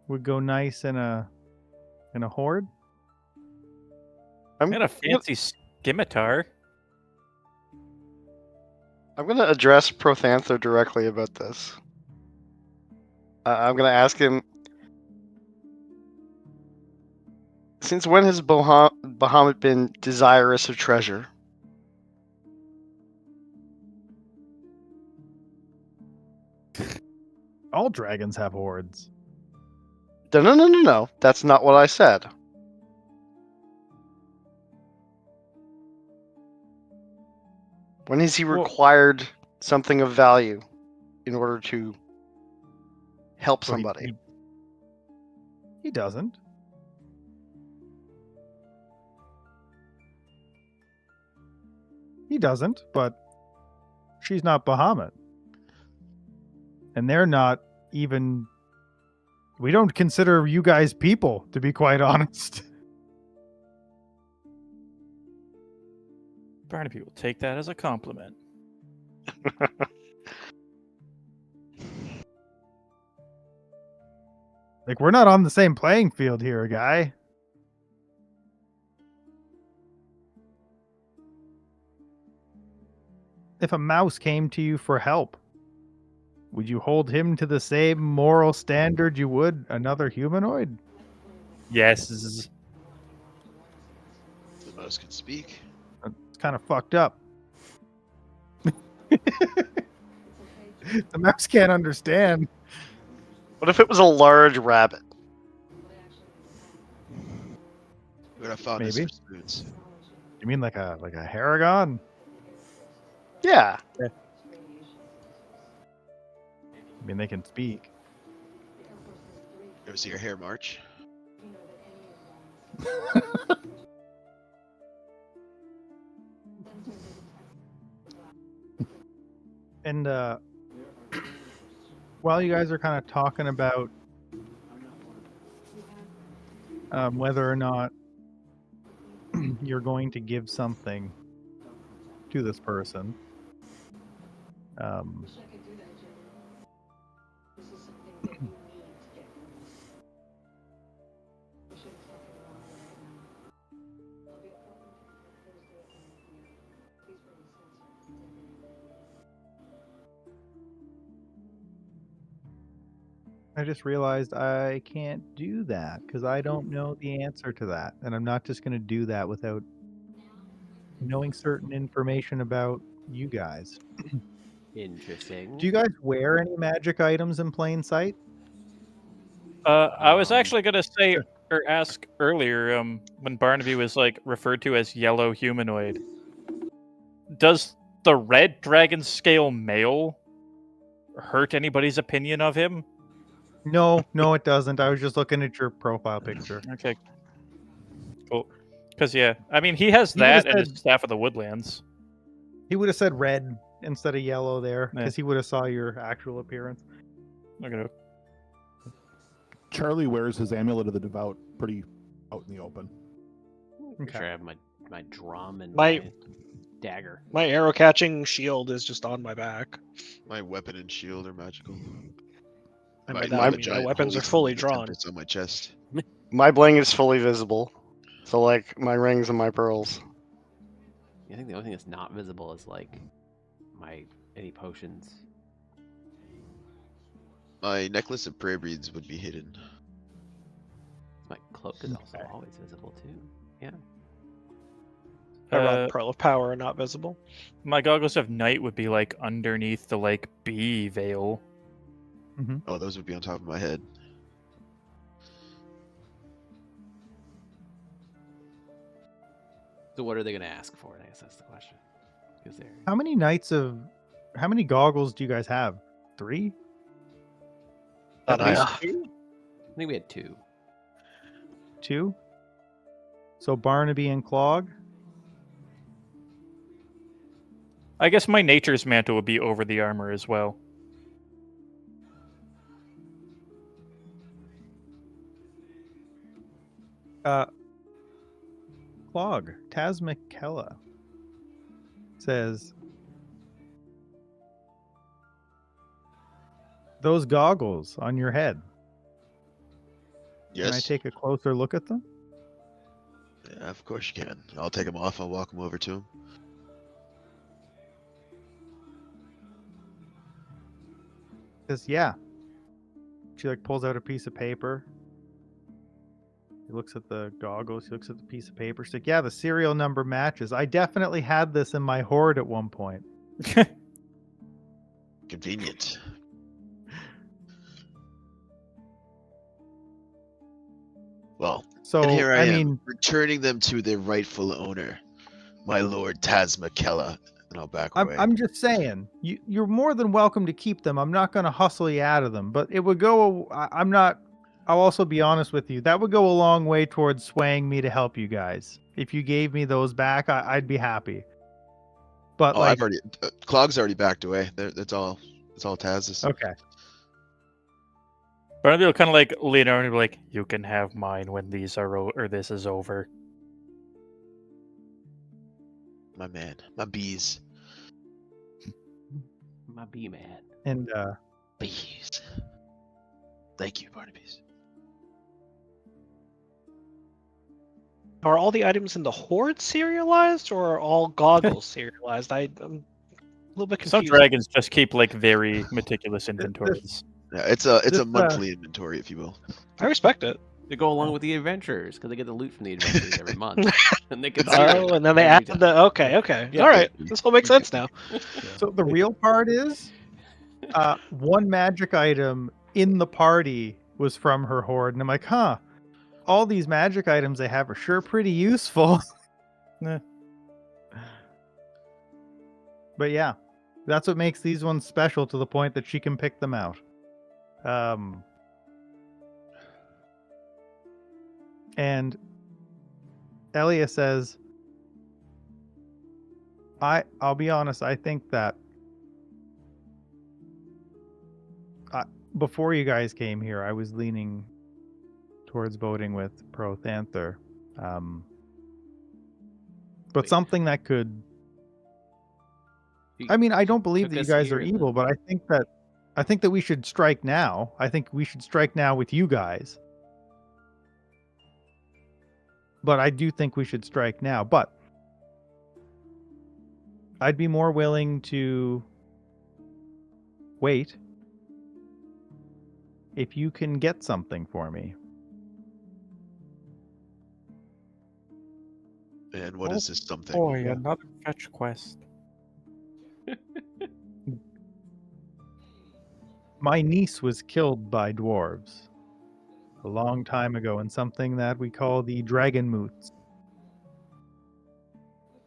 would go nice in a horde? I'm And a fancy scimitar. I'm gonna address Prothanther directly about this. I'm gonna ask him, since when has Bahamut been desirous of treasure? All dragons have hordes. No. That's not what I said. When has he required something of value in order to help Well, somebody? He doesn't. He doesn't, but she's not Bahamut. And they're not even... We don't consider you guys people, to be quite honest. Barnaby will take that as a compliment. Like, we're not on the same playing field here, guy. If a mouse came to you for help, would you hold him to the same moral standard you would another humanoid? Yes. The mouse can speak. It's kind of fucked up. The mouse can't understand. What if it was a large rabbit? We would have found us Maybe. for spoons. You mean like a Haragon? Yeah. I mean, they can speak. You ever see your hair march? And while you guys are kind of talking about whether or not you're going to give something to this person, I just realized I can't do that because I don't know the answer to that. And I'm not just going to do that without knowing certain information about you guys. Interesting. Do you guys wear any magic items in plain sight? I was actually gonna say or ask earlier, when Barnaby was like referred to as yellow humanoid. Does the red dragon scale male hurt anybody's opinion of him? No, it doesn't. I was just looking at your profile picture. Okay. Cool. Because yeah, I mean he has He would've that and his said- Staff of the Woodlands. He would have said red instead of yellow there Yeah. because he would have saw your actual appearance. Okay. Charlie wears his amulet of the devout pretty out in the open. Make Okay. sure I have my drum and My- my dagger. My arrow catching shield is just on my back. My weapon and shield are magical. And My- by that my I mean my giant weapons holy are fully symbol drawn. templates on my chest. My bling is fully visible. So, like, my rings and my pearls. I think the only thing that's not visible is like any potions. My necklace of prayer beads would be hidden. My cloak is also always visible too. Yeah. My rod pearl of power are not visible. My goggles of night would be like underneath the like bee veil. Oh, those would be on top of my head. So what are they going to ask for? I guess that's the question. Is there? How many goggles do you guys have? 3? Not Nice. enough. I think we had 2. 2? So Barnaby and Clog? I guess my nature's mantle would be over the armor as well. Clog, Tasmikella says, those goggles on your head, Yes. can I take a closer look at them? Yeah, of course you can. I'll take them off. I'll walk them over to him. Says, yeah. She like pulls out a piece of paper. He looks at the goggles. He looks at the piece of paper. She's like, yeah, the serial number matches. I definitely had this in my hoard at one point. Convenient. Well, So, and here I am, mean, returning them to their rightful owner, my lord Tasmikella. And I'll back away. I'm just saying, you're more than welcome to keep them. I'm not going to hustle you out of them, but it would go. I'll also be honest with you. That would go a long way towards swaying me to help you guys. If you gave me those back, I'd be happy. But I've already. Clog's already backed away. That's all. That's all Taz is. Okay. Barnaby will kind of like lean over and be like, "You can have mine when these are or this is over." My man, my bees. My bee man. And Bees. Thank you, Barnaby's. Are all the items in the horde serialized, or are all goggles serialized? I'm a little bit Some confused. dragons just keep like very meticulous inventories. Yeah, it's a This, monthly inventory, if you will. I respect it. They go along with the adventurers because they get the loot from the adventurers every month, and they can see Oh, it and then they every add time. the okay. Yeah. All right, this all makes sense now. so the real part is, one magic item in the party was from her hoard, and I'm like, huh. All these magic items they have are sure pretty useful. Nah. But yeah, that's what makes these ones special to the point that she can pick them out. And Elia says, I'll be honest, I think that before you guys came here, I was leaning towards voting with Prothanther. But Wait. something that could... He I mean, I don't believe took that you us guys here are and evil, then- but I think that we should strike now. I think we should strike now with you guys. But I do think we should strike now. But I'd be more willing to wait if you can get something for me. And what is this something? Boy, another fetch quest. My niece was killed by dwarves a long time ago in something that we call the Dragon Moots.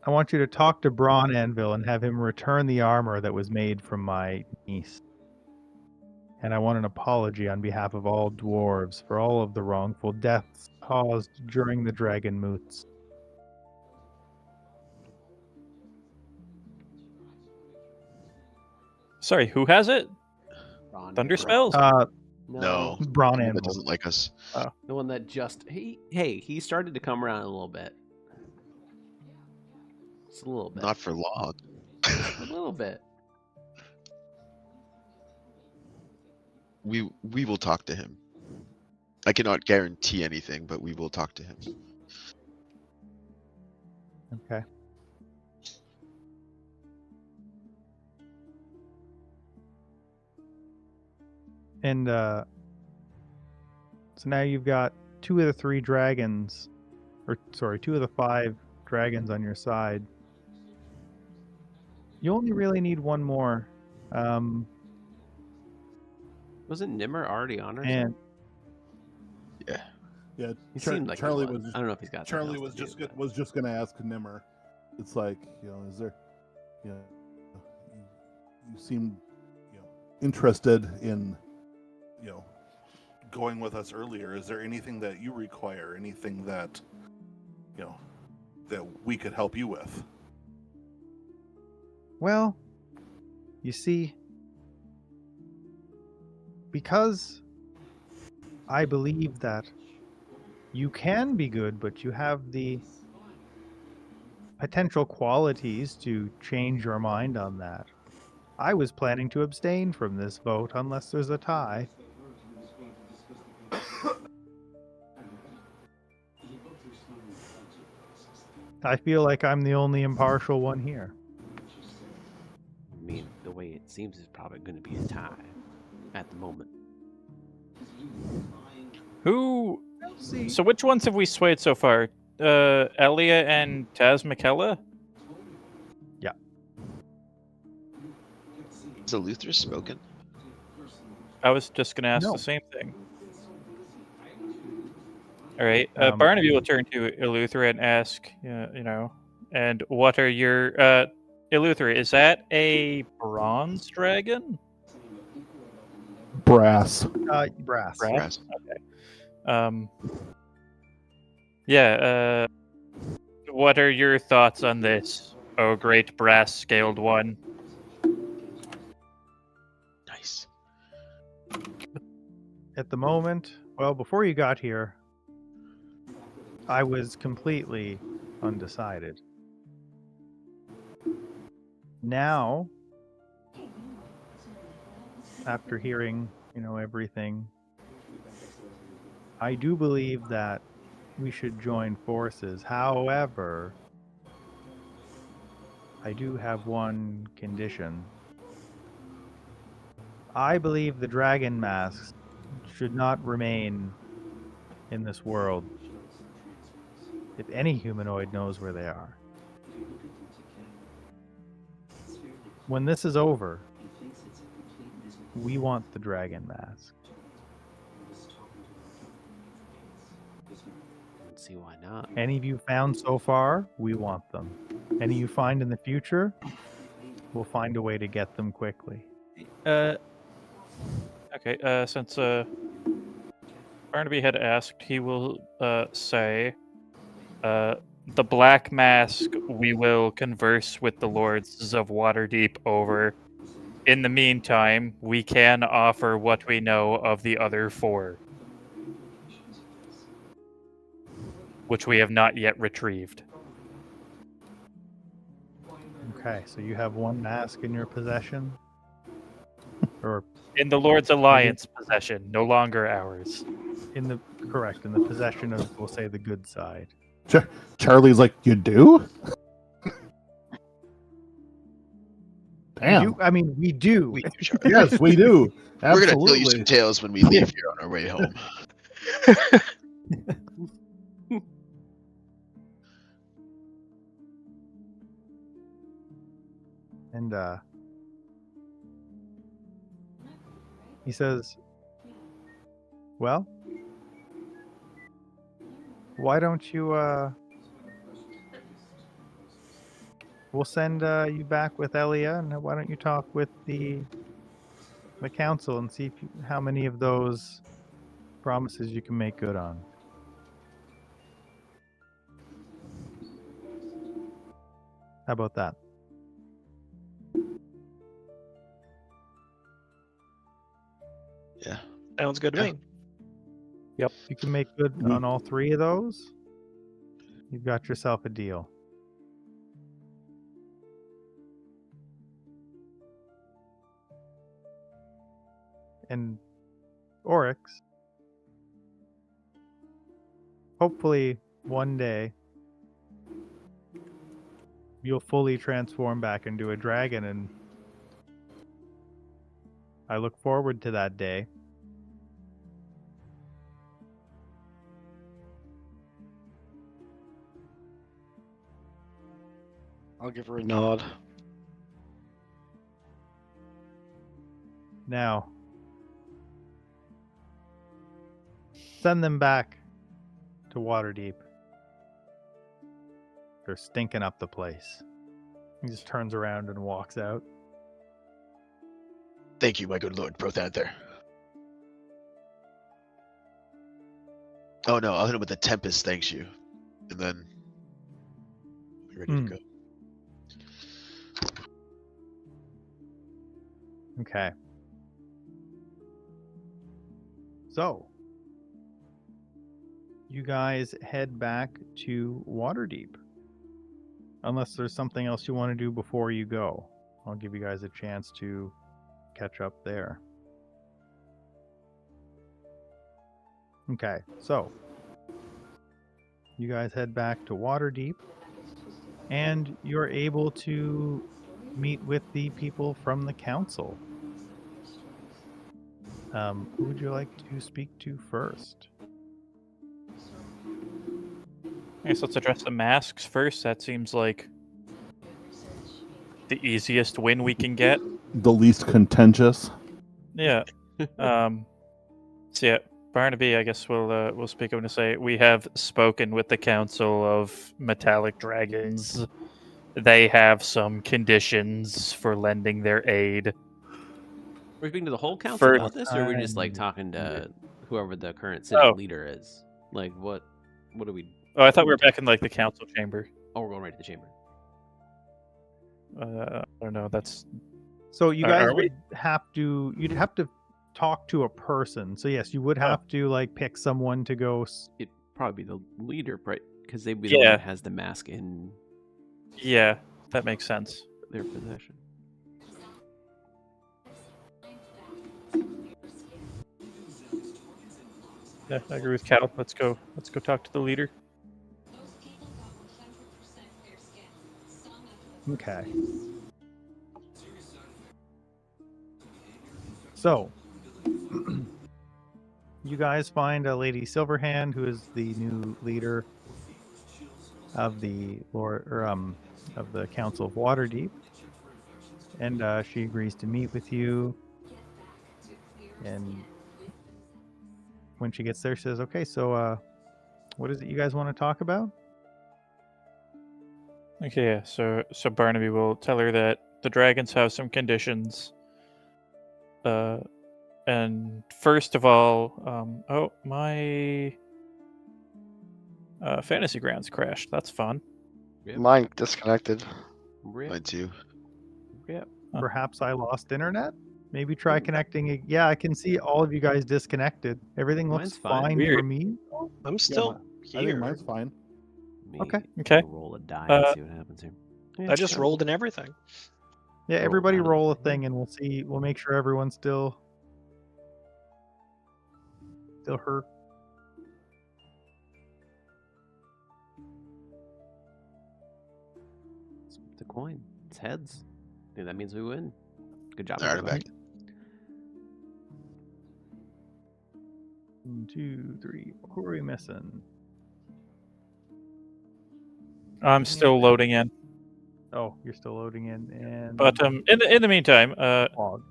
I want you to talk to Braun Anvil and have him return the armor that was made from my niece. And I want an apology on behalf of all dwarves for all of the wrongful deaths caused during the Dragon Moots. Sorry, who has it? Ron. Thunder spells? No. Braun That Anvil. doesn't like us. The one that just he started to come around a little bit. Just a little bit. Not for long. A little bit. We will talk to him. I cannot guarantee anything, but we will talk to him. Okay. And so now you've got 2 of the 3 dragons, or sorry, 2 of the 5 dragons on your side. You only really need 1 more. Wasn't Nimmer already on our And side? Yeah, He seemed like Charlie he was. was. I don't know if he's got. something Charlie else was to do, just but- was just gonna ask Nimmer. It's like, is there, you seem, interested in, going with us earlier. Is there anything that you require? Anything that, that we could help you with? well, you see, because I believe that you can be good, but you have the potential qualities to change your mind on that. I was planning to abstain from this vote unless there's a tie. I feel like I'm the only impartial one here. I mean, the way it seems is probably going to be a tie at the moment. Who? We'll see. So which ones have we swayed so far? Elia and Taz McKella? Is Eleuthera spoken? I was just gonna ask No. the same thing. All right, Um, Barnaby will turn to Eleuthera and ask, and what are your Eleuthera? Is that a bronze dragon? Brass. Brass. Brass. Yeah. What are your thoughts on this? Oh, great brass scaled one. Nice. At the moment, well, before you got here, I was completely undecided. Now, after hearing, everything, I do believe that we should join forces. However, I do have one condition. I believe the dragon masks should not remain in this world if any humanoid knows where they are. When this is over, we want the dragon mask. Don't see why not. Any of you found so far, we want them. Any you find in the future, we'll find a way to get them quickly. Okay, since Barnaby had asked, he will say, the Black Mask we will converse with the Lords of Waterdeep over. In the meantime, we can offer what we know of the other 4, which we have not yet retrieved. Okay, so you have one mask in your possession? Or In the Lord's Alliance possession, no longer ours. in the possession of, we'll say, the good side. Charlie's like, you do? Damn. We do. We do, Charlie. Yes, we do. We're gonna tell you Absolutely. some tales when we leave here on our way home. And he says, well, why don't you we'll send you back with Elia, and why don't you talk with the council and see how many of those promises you can make good on. How about that? Yeah. Sounds good to me. If you can make good on all 3 of those, you've got yourself a deal. And Oryx, hopefully one day you'll fully transform back into a dragon, and I look forward to that day. I'll give her a nod. Now, send them back to Waterdeep. They're stinking up the place. He just turns around and walks out. Thank you, my good lord, Prothanther. Oh no, I'll hit him with the Tempest, thanks you. And then be ready to go. Okay. So, you guys head back to Waterdeep. Unless there's something else you want to do before you go. I'll give you guys a chance to catch up there. Okay, so you guys head back to Waterdeep, and you're able to meet with the people from the council. Who would you like to speak to first? I guess let's address the masks first. That seems like the easiest win we can get. The least contentious. Yeah. So yeah, Barnaby, I guess we'll speak up and say we have spoken with the Council of Metallic Dragons. They have some conditions for lending their aid. We're speaking to the whole council First about this, or are we just like time. talking to whoever the current city Oh. leader is? Like, what do we? Oh, I thought we were back in like the council chamber. Oh, we're going right to the chamber. I don't know. That's So you Are- guys are we? would have to, you'd have to talk to a person. So yes, you would have to like pick someone to go. It'd probably be the leader, right? Because they'd be the one Yeah. that has the mask in yeah, that makes sense. their possession. Yeah, I agree with Cal. Let's go talk to the leader. Okay. So, you guys find a Lady Silverhand, who is the new leader of the of the Council of Waterdeep, and she agrees to meet with you. And when she gets there, she says, "Okay, so what is it you guys want to talk about?" Okay, yeah. So Barnaby will tell her that the dragons have some conditions. And first of all, my fantasy grounds crashed. That's fun. Yep. Mine disconnected. Rip. Mine too. Yep. Perhaps I lost internet. Maybe try connecting. Yeah, I can see all of you guys disconnected. Everything looks Mine's fine. fine for Weird. me. I'm still I think here. mine's fine. Let me Okay. Okay. roll a die Uh, and see what happens here. Yeah, I just sure. rolled in everything. Yeah, Roll everybody out of roll a the thing. thing, and we'll see. We'll make sure everyone's still hurt. Flip the coin. It's heads. I think that means we win. Good job. All right, I'm everybody. back. 1, 2, 3. Who are we missing? I'm still loading in. Oh, you're still loading in. And But in the meantime, log.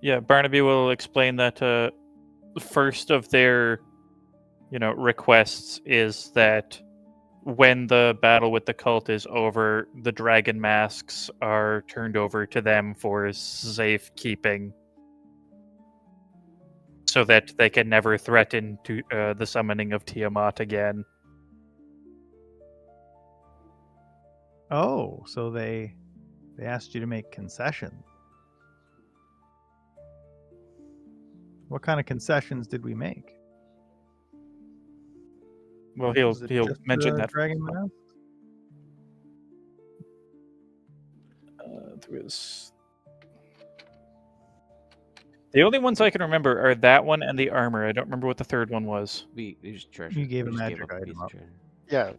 yeah, Barnaby will explain that the first of their, requests is that when the battle with the cult is over, the dragon masks are turned over to them for safekeeping, so that they can never threaten to the summoning of Tiamat again. Oh, so they asked you to make concessions. What kind of concessions did we make? Well, he'll Was it just mention the that dragon mask? there was... The only ones I can remember are that one and the armor. I don't remember what the third one was. We just treasure. You gave we a just magic up a item piece of up. treasure. Yeah,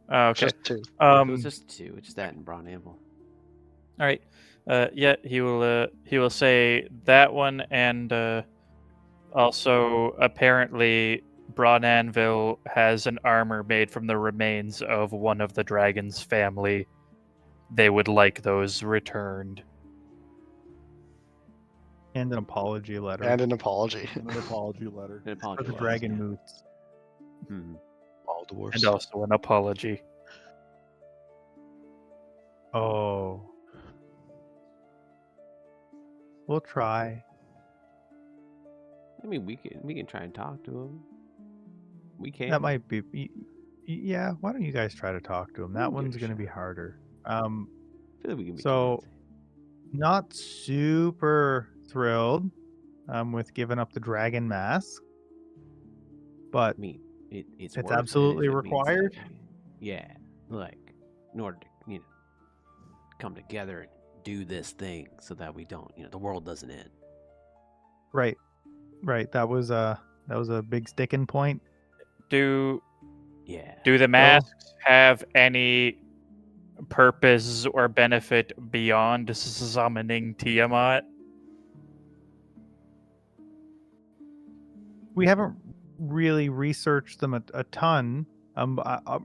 Okay. just 2. It was just 2. It's that and Braun Amble. All right. Yeah, he will say that one, and also apparently Braun Anvil has an armor made from the remains of one of the dragon's family they would like those returned. And an apology letter. And an apology. An apology letter. An for apology. the letter, dragon yeah. moots. Mhm. All dwarfs. And also an apology. Oh. We'll try. I mean, we can try and talk to him. We can. That might be. Yeah, why don't you guys try to talk to him? We That can give one's it a going to be shot. harder. I feel like we can be So- convincing. Not super thrilled with giving up the dragon mask, but I mean, it's It's worth it if absolutely it means required? that yeah, like in order to come together and do this thing so that we don't the world doesn't end. right, that was a big sticking point. Do Yeah. the masks have any purpose or benefit beyond summoning Tiamat? We haven't really researched them a ton.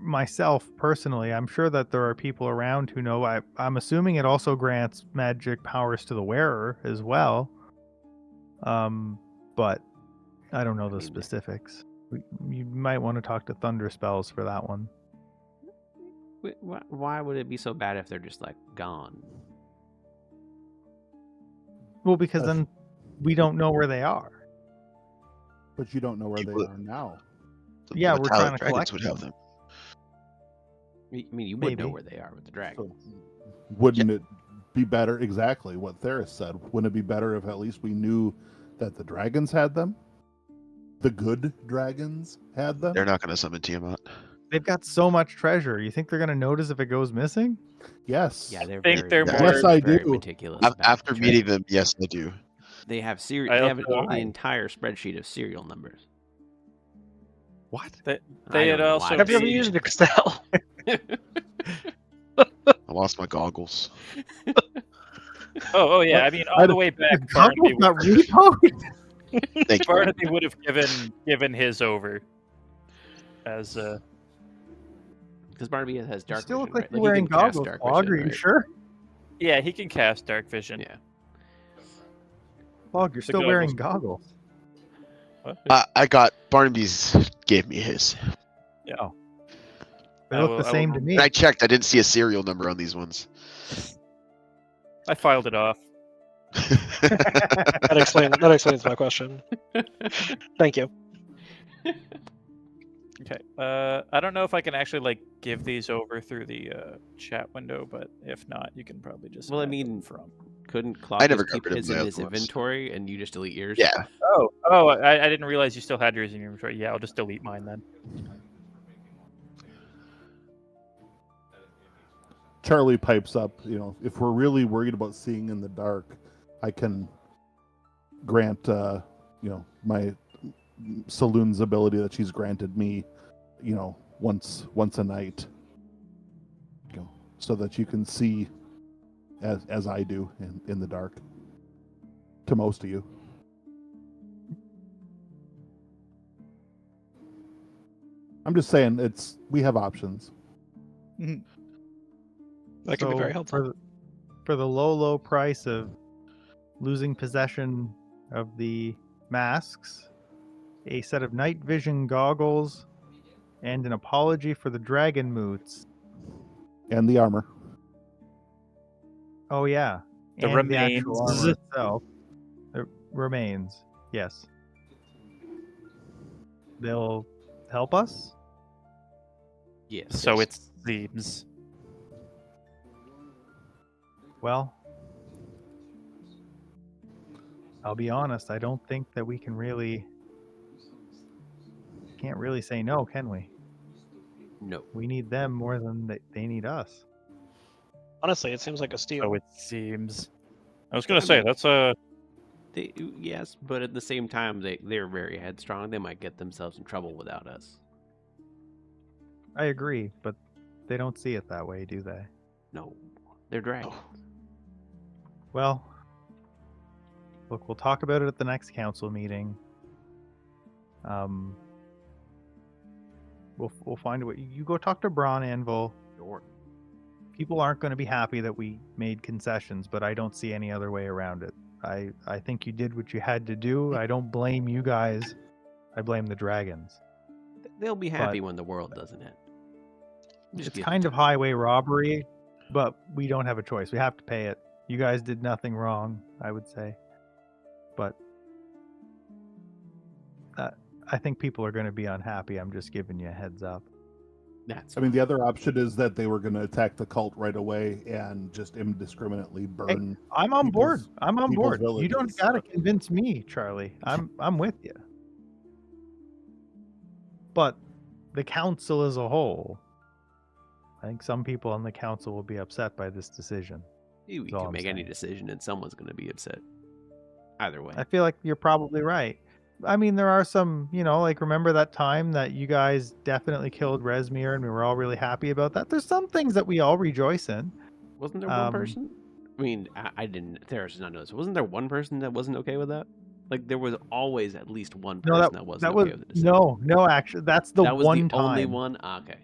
Myself personally, I'm sure that there are people around who know. I'm assuming it also grants magic powers to the wearer as well. But I don't know the mean, specifics. You might want to talk to Thunder Spells for that one. Why would it be so bad if they're just like gone? Well, because then we don't know where they are. But you don't know where they People- are now. The Yeah, we're metallic trying to dragons collect would have them. them. I mean, you would know Maybe. where they are with the dragon. So wouldn't it be better? Exactly what Theris said. Wouldn't it be better if at least we knew that the dragons had them? The good dragons had them? They're not going to summon Tiamat. They've got so much treasure. You think they're gonna notice if it goes missing? Yes. Yeah, they're think very, they're very, Yes, I very do. meticulous. Af- about After the meeting treasure. them, yes, I do. They have I they have an also- entire spreadsheet of serial numbers. What? They I had don't know also why Have you ever they- used Excel? I lost my goggles. Oh yeah. I mean, I all the don't- way back, Goggles Barnaby, got repoed? Thank you. Barnaby would have given his over as Because Barnaby has You dark still vision, look like right? you're he wearing can cast goggles, dark Fog. vision, Are you right? sure? yeah, he can cast dark vision. Yeah. Fog, you're The still wearing goggles. goggles. I got Barnaby's gave me his. They I look will- the I same will- to me. And I checked. I didn't see a serial number on these ones. I filed it off. That explains my question. Thank you. Okay. I don't know if I can actually like give these over through the chat window, but if not, you can probably just. Well, I add them mean, from. Couldn't I Claude never just got keep rid of his in my his other ones. inventory and you just delete yours? Yeah. I didn't realize you still had yours in your inventory. Yeah, I'll just delete mine then. Charlie pipes up, if we're really worried about seeing in the dark, I can grant, my saloon's ability that she's granted me, once a night, so that you can see as I do in the dark. To most of you. I'm just saying, we have options. That could be very helpful. For the low price of losing possession of the masks, a set of night vision goggles, and an apology for the dragon moots. And the armor. Oh yeah, The and the actual remains. armor itself. It remains. Yes. They'll help us. Yes. So yes. it seems. Well, I'll be honest. I don't think that we can't really say no, can we? No. We need them more than they need us. Honestly, it seems like a steal. So it seems. I was gonna say that's a. Yes, but at the same time, they're very headstrong. They might get themselves in trouble without us. I agree, but they don't see it that way, do they? No, they're dragons. Well, look, we'll talk about it at the next council meeting. We'll find a way. You go talk to Braun Anvil. Sure. people aren't going to be happy that we made concessions, but I don't see any other way around it. I think you did what you had to do. I don't blame you guys. I blame the dragons. They'll be happy when the world doesn't end. Just It's give it kind of time. highway robbery, but we don't have a choice. We have to pay it. You guys did nothing wrong, I would say. But I think people are going to be unhappy. I'm just giving you a heads up. That's I mean, the other option is that they were going to attack the cult right away and just indiscriminately burn. I'm on board. people's- I'm on people's board. You don't villages. got to convince me, Charlie. I'm with you. But the council as a whole, I think some people on the council will be upset by this decision. you That's all can I'm make any saying. decision, and someone's going to be upset. Either way. I feel like you're probably right. I mean, there are some, like remember that time that you guys definitely killed Resmir and we were all really happy about that? There's some things that we all rejoice in. Wasn't there one person? I mean, I didn't. There's not know this. Wasn't there one person that wasn't okay with that? Like there was always at least one No, person that wasn't okay with the decision. no, actually, that's the that was one the only time. one. Ah, okay.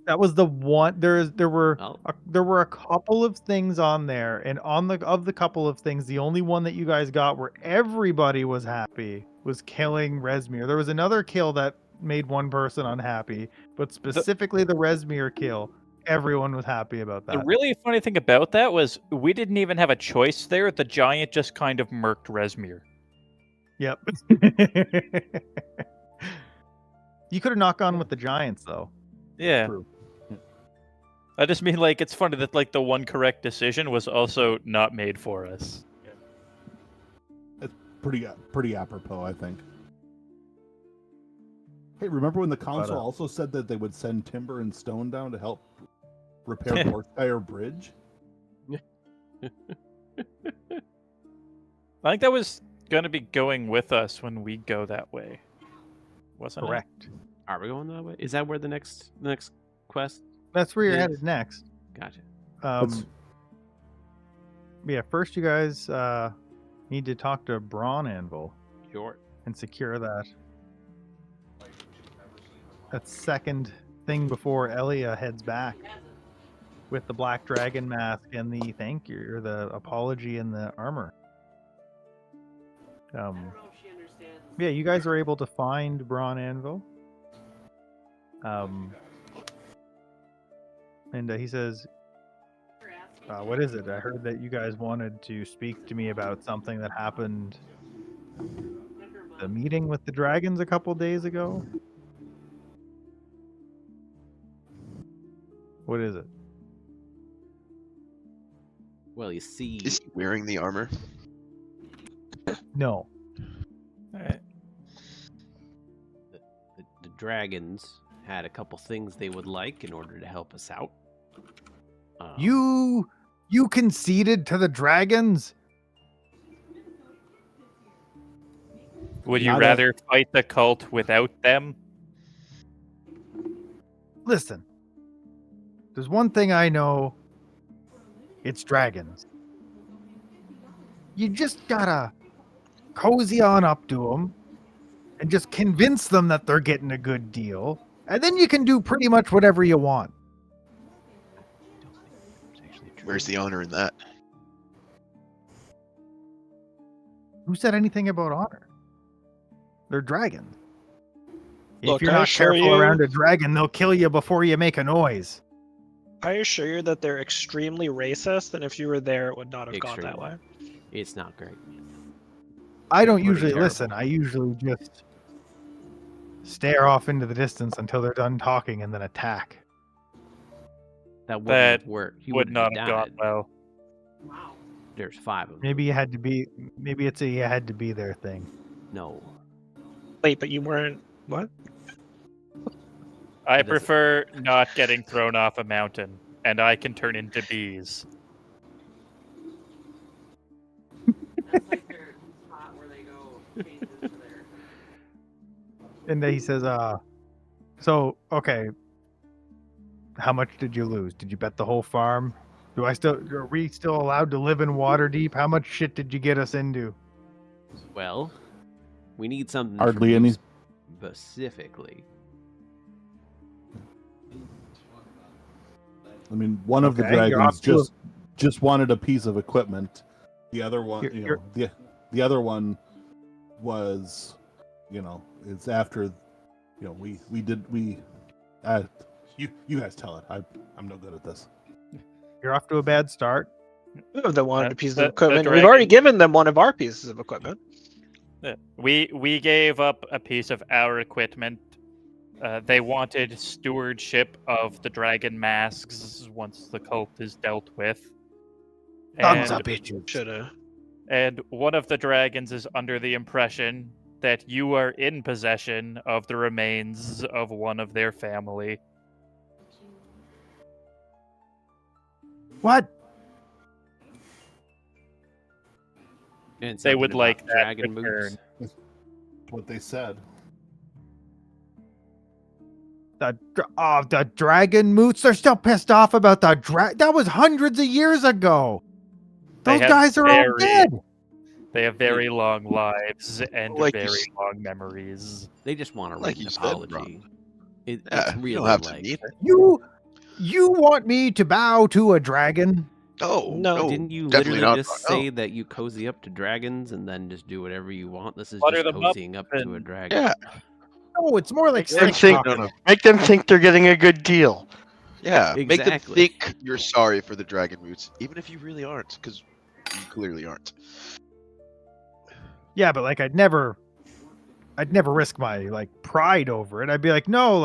That was the one. There were Well, there were a couple of things on there, and of the couple of things, the only one that you guys got where everybody was happy was killing Resmir. There was another kill that made one person unhappy, but specifically the Resmir kill, everyone was happy about The that. really funny thing about that was we didn't even have a choice there. The giant just kind of murked Resmir. Yep. You could have knocked on with the giants though. Yeah. True. I just mean, like, it's funny that, like, the one correct decision was also not made for us. Pretty apropos, I think. Hey, remember when the council But, also said that they would send timber and stone down to help repair Yorkshire Bridge? I think that was going to be going with us when we go that way. Wasn't Correct. are we going that way? Is that where the next quest? That's where you're Yes. headed next. Gotcha. That's- Yeah, first you guys need to talk to Brawn Anvil Sure. and secure that second thing before Elia heads back with the black dragon mask and the thank you or the apology and the armor. Yeah, you guys are able to find Brawn Anvil. And he says, what is it? I heard that you guys wanted to speak to me about something that happened, the meeting with the dragons a couple days ago. What is it? Well, you see, Is he wearing the armor? No. it? the dragons had a couple things they would like in order to help us out. You conceded to the dragons? Would you Not a- rather fight the cult without them? Listen. There's one thing I know. It's dragons. You just gotta cozy on up to them and just convince them that they're getting a good deal. And then you can do pretty much whatever you want. Where's the honor in that? Who said anything about honor? They're dragons. Look, If you're I not assure careful you- around a dragon, they'll kill you before you make a noise. I assure you that they're extremely racist, and if you were there, it would not have gone that Extremely. way. It's not great. I don't Pretty usually terrible. listen. I usually just stare off into the distance until they're done talking and then attack. That wouldn't That have worked. He Would wouldn't not have have died. gone well. There's 5 of them. Maybe you had to be. Maybe it's a you had to be there thing. No. Wait, but you weren't. What? I It doesn't- prefer not getting thrown off a mountain, and I can turn into bees. That's like their spot where they go change into their. And then he says, so okay. How much did you lose? Did you bet the whole farm? Are we still allowed to live in Waterdeep? How much shit did you get us into? Well, we need something Hardly from you any. specifically. I mean, one of the Okay, you're dragons off to a- just wanted a piece of equipment. The other one, You're- the other one was, it's after, you guys tell it. I'm no good at this. You're off to a bad start. They wanted a piece of the equipment. We've dragon- already given them one of our pieces of equipment. We gave up a piece of our equipment. They wanted stewardship of the dragon masks once the cult is dealt with. Sons And, of bitches. Shoulda. and one of the dragons is under the impression that you are in possession of the remains of one of their family. What? And They would something like about that dragon return. moves. What they said. The dragon moots. They're still pissed off about the That was hundreds of years ago. They Those have guys are all very- dead. They have very long lives and Like you very s- long memories. They just want to Like write an you said, apology. Yeah, It's you really don't have to like. need it. You want me to bow to a dragon? No, No, Didn't you definitely literally not. just say that you cozy up to dragons and then just do whatever you want? This is Butter just them up cozying up to a and- dragon. Yeah, No, it's more like Make them sex think- talking. Make them think they're getting a good deal. yeah. Make them Exactly. think you're sorry for the dragon roots, even if you really aren't, because you clearly aren't. Yeah, but like I'd never risk my pride over it. I'd be like, no,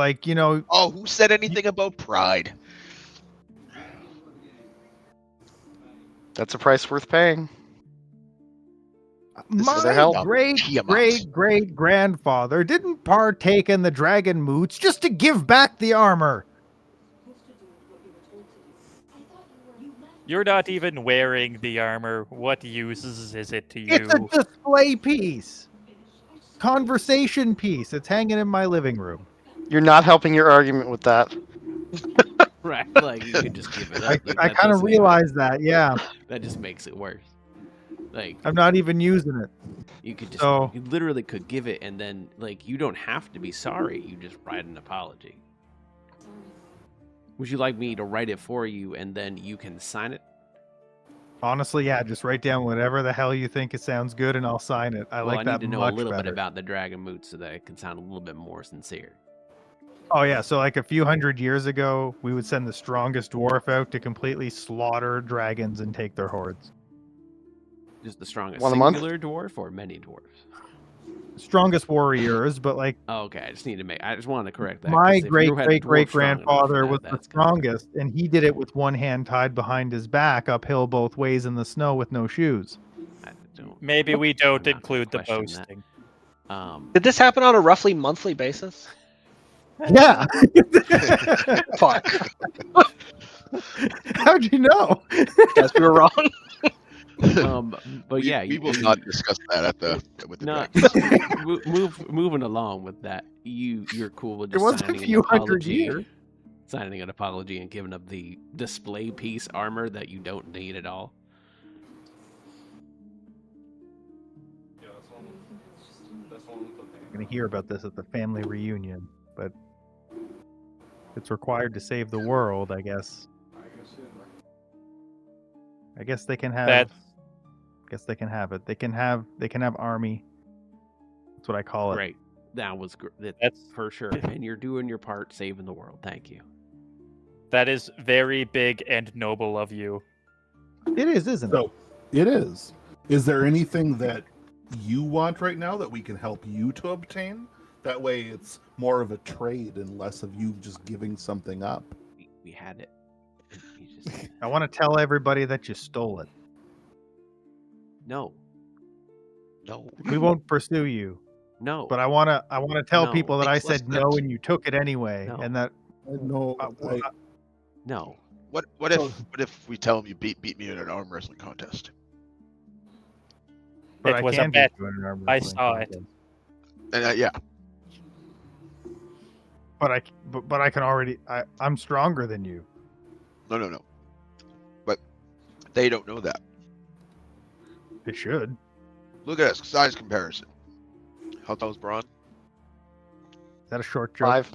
Oh, who said anything about pride? That's a price worth paying. This is their my help. great grandfather didn't partake in the dragon moots just to give back the armor. You're not even wearing the armor. What uses is it to you? It's a display piece. Conversation piece. It's hanging in my living room. You're not helping your argument with that. Right, like you could just give it up. Like, I that kind of doesn't realized that, yeah. even- that just makes it worse. Like I'm not even using it. you could just, So- you literally could give it, and then like you don't have to be sorry. You just write an apology. Would you like me to write it for you, and then you can sign it? Honestly, yeah, just write down whatever the hell you think it sounds good and I'll sign it. I Well, like I that need to know much a little better. bit about the dragon moot so that it can sound a little bit more sincere. Oh yeah, so like a few hundred years ago, we would send the strongest dwarf out to completely slaughter dragons and take their hordes. Just the strongest One a month? singular dwarf or many dwarves? Strongest warriors, but like Oh, okay, I just wanted to correct that. my 'cause if you had a dwarf strong enough for grandfather that, was the that's good. strongest, and he did it with one hand tied behind his back uphill both ways in the snow with no shoes. I don't- Maybe we I'm don't not gonna include the question that. boasting. Did this happen on a roughly monthly basis? Yeah. Fuck. How'd you know? Guess we were wrong. But yeah, we you- will not discuss that with the Not dragon. moving along with that. You're cool with It just was a signing an few hundred apology, years. signing an apology and giving up the display piece armor that you don't need at all. I'm gonna hear about this at the family reunion, but it's required to save the world, I guess. I guess they can have. That- I guess they can have it. They can have army. That's what I call it. Great, that was that's That's for sure. And you're doing your part, saving the world. Thank you. that is very big and noble of you. It is, isn't it? So it is. Is there anything that you want right now that we can help you to obtain? That way it's more of a trade and less of you just giving something up. We had it. You just, I want to tell everybody that you stole it. no, No. We won't pursue you, no. but I want to tell No. people that I Makes less said no sense. and you took it anyway, No. and that No, no. What if we tell him you beat me in an arm wrestling contest? but It I was a can bet. beat you in an arm I wrestling saw it. contest. And yeah, But I can already. I'm stronger than you. no. But they don't know that. It should. Look at us, size comparison. How tall is Braun? Is that a short joke? 5.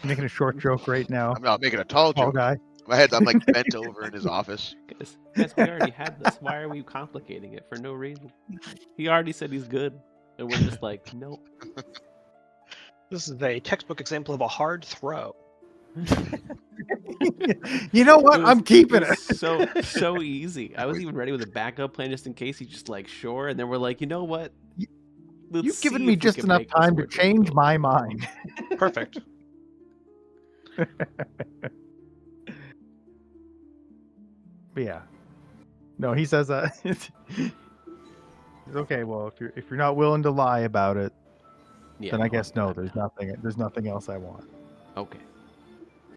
I'm making a short joke right now. I'm not making a tall Tall joke. guy. I'm My head, I'm like bent over in his office. Guys, we already had this. Why are we complicating it for no reason? He already said he's good, and we're just like, nope. This is a textbook example of a hard throw. You know what? I'm keeping it. So easy. I was even ready with a backup plan just in case he's just like, sure. And then we're like, you know what? Let's You've given see me if we just can enough make this time to more change difficult. my mind. Perfect. But yeah. No, he says it's okay. Well, if you're not willing to lie about it, Yeah, then I no, guess no. I'm There's not. nothing else I want. Okay.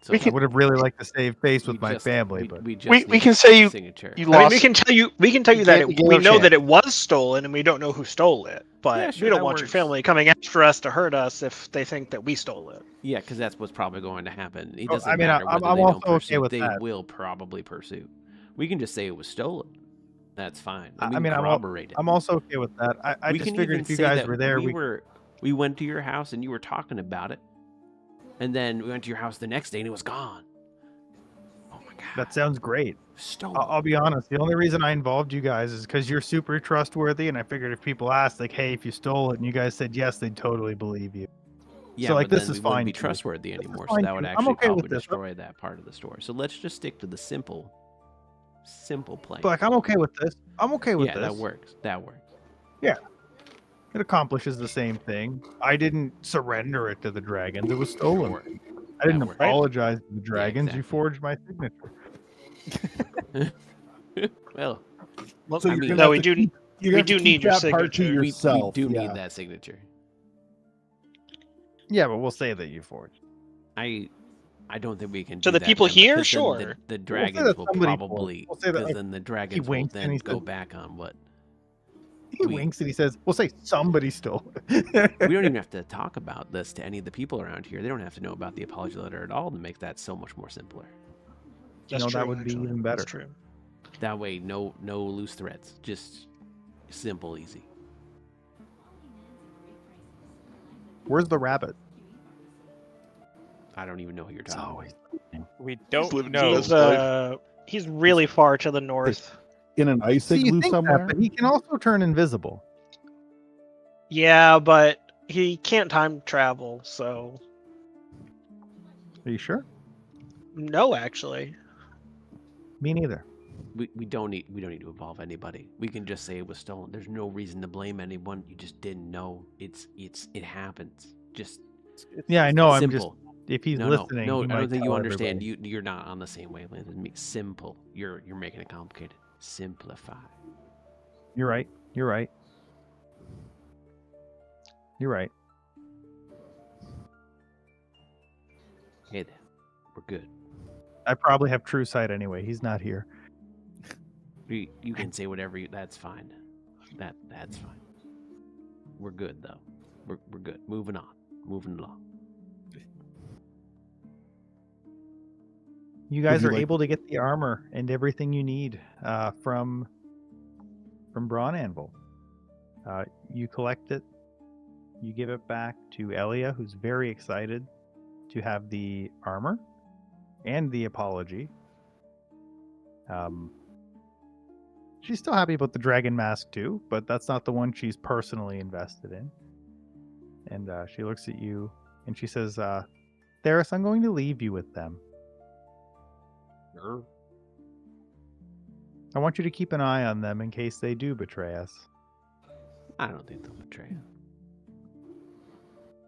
So I would have really liked to save face with we my just- family, we, but we just We need can say you signature. you I mean, lost. we can tell you You that gave- you we gave know him a that it was stolen, and we don't know who stole it. But Yeah, we sure, don't that want your works. family coming after us to hurt us if they think that we stole it. Yeah, because that's what's probably going to happen. It Oh, doesn't I mean, matter I'm whether they also don't pursue. okay with They that. will probably pursue. We can just say it was stolen. That's fine. And we I can mean, corroborate it. I'm also okay with that. I We just can figured even if you say guys that were there, we went to your house and you were talking about it, and then we went to your house the next day and it was gone. Oh my god, that sounds great. stolen. I'll be honest. The only reason I involved you guys is because you're super trustworthy, and I figured if people asked, like, "Hey, if you stole it," and you guys said yes, they'd totally believe you. Yeah, so, like, but this then is we wouldn't fine be too. trustworthy anymore. So fine that would too. I'm actually okay with probably this. destroy that part of the story. So let's just stick to the simple plan. But like, I'm okay with this. I'm okay with yeah, this. that works. That works. It accomplishes the same thing. I didn't surrender it to the dragons. It was stolen. Sure. I didn't That works. apologize to the dragons. You exactly. forged my signature. Well, Well, So I you're mean- gonna no, have we to do. keep- you're gonna we have to do keep need your that part to signature. we yourself. do yeah. need that signature. Yeah, but we'll say that you forged. I don't think we can. To do the that people then, here? because then Sure. The We'll say dragons that will somebody probably we'll say that, because like, then the dragons will winks and then he go says- back on what He We- winks and he says, "We'll say somebody stole it." we don't even have to talk about this to any of the people around here. They don't have to know about the apology letter at all to make that so much more simpler. You know, that would be even better. That's true. That way, no loose threads, just simple, easy. Where's the rabbit? I don't even know who you're talking about. We don't living know. his He's really far to the north. In an ice See, you igloo think somewhere. that, but he can also turn invisible. Yeah, but he can't time travel, so Are you sure? no, actually. Me neither. We don't need to involve anybody. We can just say it was stolen. There's no reason to blame anyone. You just didn't know. It happens. Just Yeah, I know. I'm just simple. if he's no, listening. no, he I might don't think you tell understand. everybody. You're not on the same wavelength as me. Simple. You're making it complicated. Simplify. You're right. You're right. You're right. Okay, then we're good. I probably have true sight anyway. He's not here. You can say whatever you. That's fine. That's fine. We're good though. We're good. Moving on. Moving along. You guys you are like- able to get the armor and everything you need from Brawn Anvil. You collect it. You give it back to Elia, who's very excited to have the armor and the apology. She's still happy about the dragon mask too, but that's not the one she's personally invested in. And she looks at you and she says, Theris, I'm going to leave you with them. I want you to keep an eye on them in case they do betray us. I don't think they'll betray us.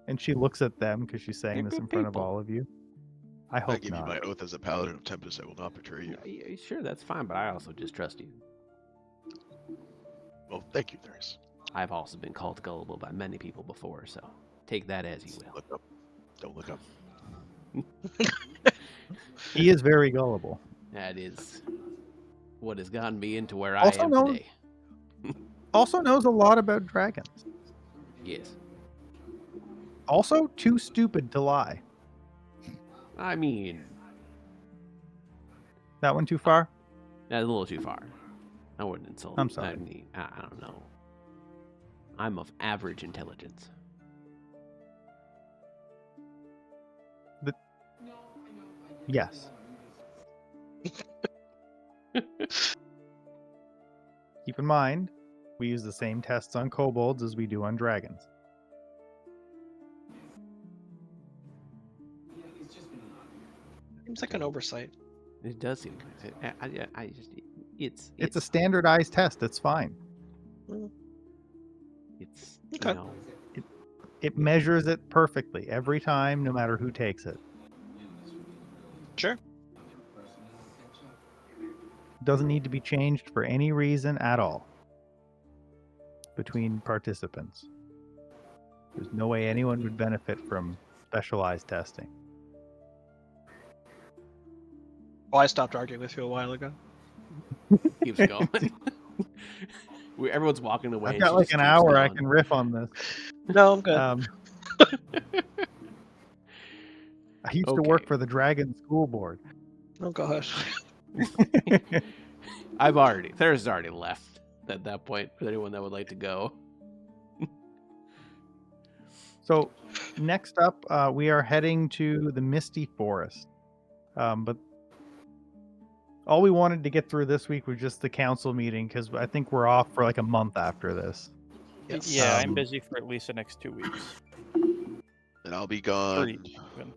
And she looks at them because she's saying They're this in good front of people. all of you. I I hope give not. you my oath as a paladin of Tempest, I will not betray you. Yeah, sure, that's fine, but I also just trust you. Well, thank you, Theris. I've also been called gullible by many people before, so take that as you will. Look up. Don't look up. He is very gullible. That is what has gotten me into where Also I am known- today. Also knows a lot about dragons. Yes. Also too stupid to lie. I mean, That one too far? that's a little too far. I wouldn't insult. I'm sorry. I mean, I don't know. I'm of average intelligence. Yes. Keep in mind, we use the same tests on kobolds as we do on dragons. Seems like an oversight. It does seem. I just. It's a standardized test. It's fine. It's Okay. you know. It measures it perfectly every time, no matter who takes it. Sure. Doesn't need to be changed for any reason at all between participants. There's no way anyone would benefit from specialized testing. Well, I stopped arguing with you a while ago. Keeps going. Everyone's walking away. I've and got she like just an keeps hour I going. can riff on this. No, I'm good. I used to work Okay. for the Dragon School Board. Oh gosh. There's already left at that point for anyone that would like to go. So next up, we are heading to the Misty Forest. But all we wanted to get through this week was just the council meeting, because I think we're off for like a month after this. Yes. Yeah, I'm Um, busy for at least the next 2 weeks. And I'll be 3 gone even.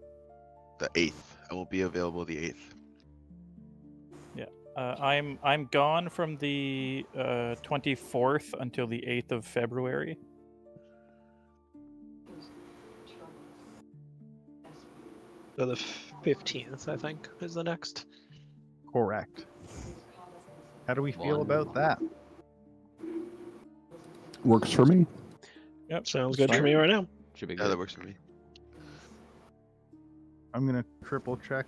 the 8th. I won't be available the 8th. I'm gone from the 24th until the 8th of February. So the 15th, I think, is the next. Correct. How do we feel about that? Works for me. Yep. Sounds that's good for fine. me right now. Should be Yeah, good. that works for me. I'm gonna triple check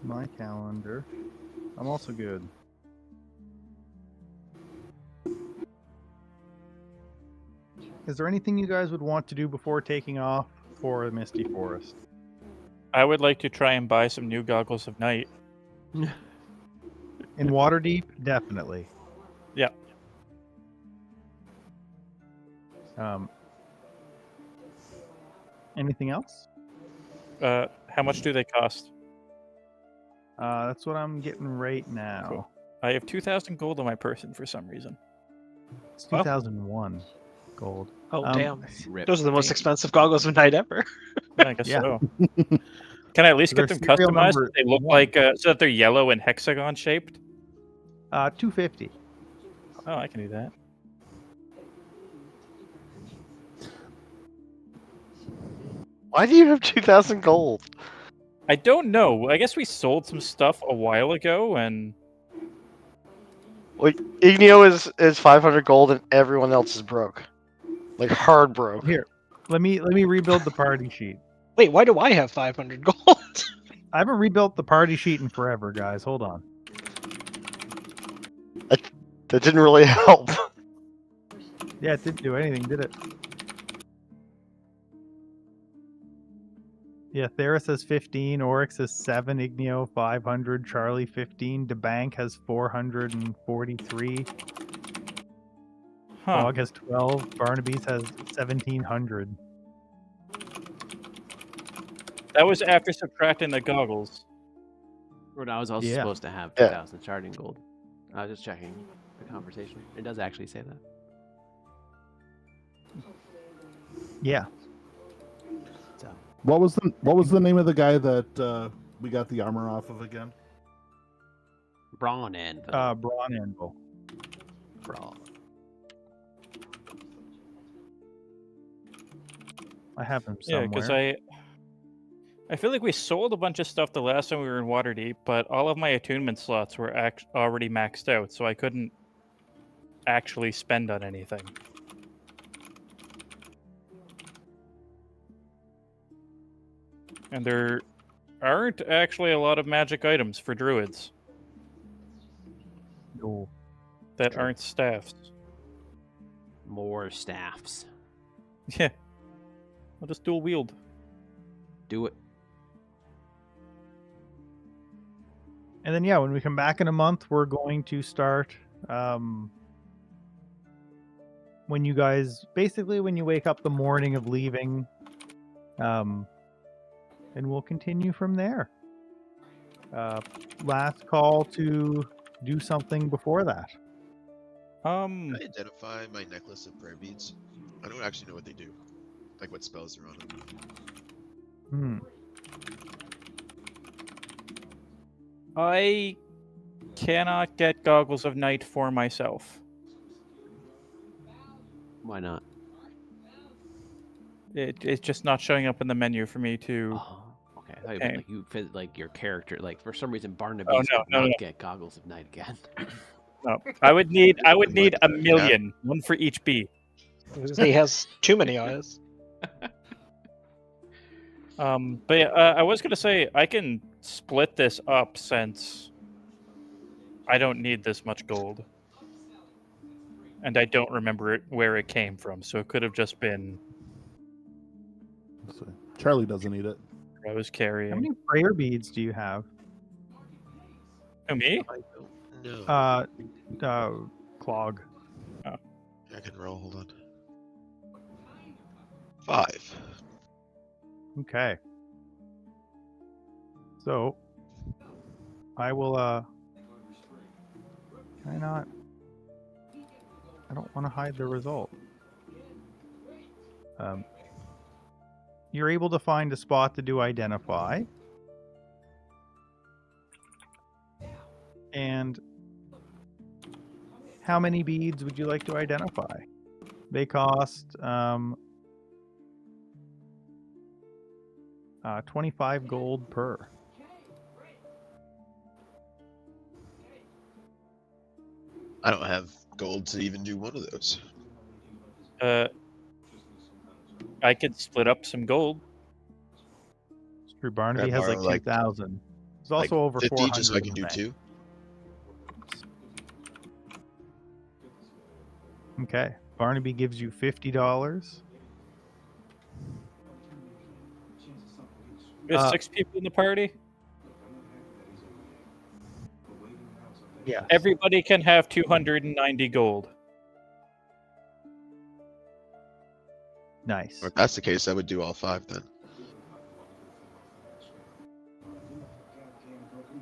my calendar. I'm also good. Is there anything you guys would want to do before taking off for the Misty Forest? I would like to try and buy some new goggles of night. In Waterdeep, definitely. Yeah. Anything else? How much do they cost? That's what I'm getting right now. Cool. I have 2,000 gold on my person for some reason. It's Well. 2001 gold. Oh damn. Rip. Those are the most expensive goggles of night ever. Yeah, I guess Yeah. so. Can I at least Their get them serial customized? number So they look 1. like so that they're yellow and hexagon shaped. 250. Oh, I can do that. Why do you have 2,000 gold? I don't know. I guess we sold some stuff a while ago, and Like, Igneo is 500 gold and everyone else is broke. Like, hard broke. Here, let me rebuild the party sheet. Wait, why do I have 500 gold? I haven't rebuilt the party sheet in forever, guys. Hold on. That didn't really help. Yeah, it didn't do anything, did it? Yeah, Theris has 15, Oryx has 7, Igneo 500, Charlie 15, DeBank has 443, huh? Dog has 12, Barnaby's has 1,700. That was after subtracting the goggles. Or I was also Yeah. supposed to have Yeah. 2,000 sharding gold. I was just checking the conversation. It does actually say that. Yeah. So What was the name of the guy that we got the armor off of again? brawn and Brawn Anvil. brawn. I have him Yeah, somewhere. because I feel like we sold a bunch of stuff the last time we were in Waterdeep, but all of my attunement slots were already maxed out, so I couldn't actually spend on anything. And there aren't actually a lot of magic items for druids No. that True. aren't staffs. More staffs. Yeah. I'll just dual wield. Do it. And then, yeah, when we come back in a month, we're going to start when you guys, basically when you wake up the morning of leaving, and we'll continue from there. Last call to do something before that. Can I identify my necklace of prayer beads? I don't actually know what they do. Like what spells are on them. Hmm. I cannot get goggles of night for myself. Why not? It's just not showing up in the menu for me to. Oh, okay. I thought you meant Okay. like you fit like your character. Like for some reason, Barnaby Oh, could no, not no. get goggles of night again. No, I would need Like a the cat? million, one for each bee. He has too many eyes. But yeah, I was gonna say I can split this up since I don't need this much gold, and I don't remember where it came from, so it could have just been So Charlie doesn't need it. I was How carrying. many prayer beads do you have? Oh, me? I don't know. Clog. I can roll. Hold on. 5. Okay. So I will can I not? I don't want to hide the result. You're able to find a spot to do identify. And how many beads would you like to identify? They cost 25 gold per. I don't have gold to even do one of those. I could split up some gold. True, Barnaby Can I has like borrow, like, 2,000. There's Like also over 50 400 just so I in can the do bank. 2. Okay. Barnaby gives you $50. There's 6 people in the party. Yeah. Everybody can have 290 gold. Nice. Or if that's the case, I would do all 5 then.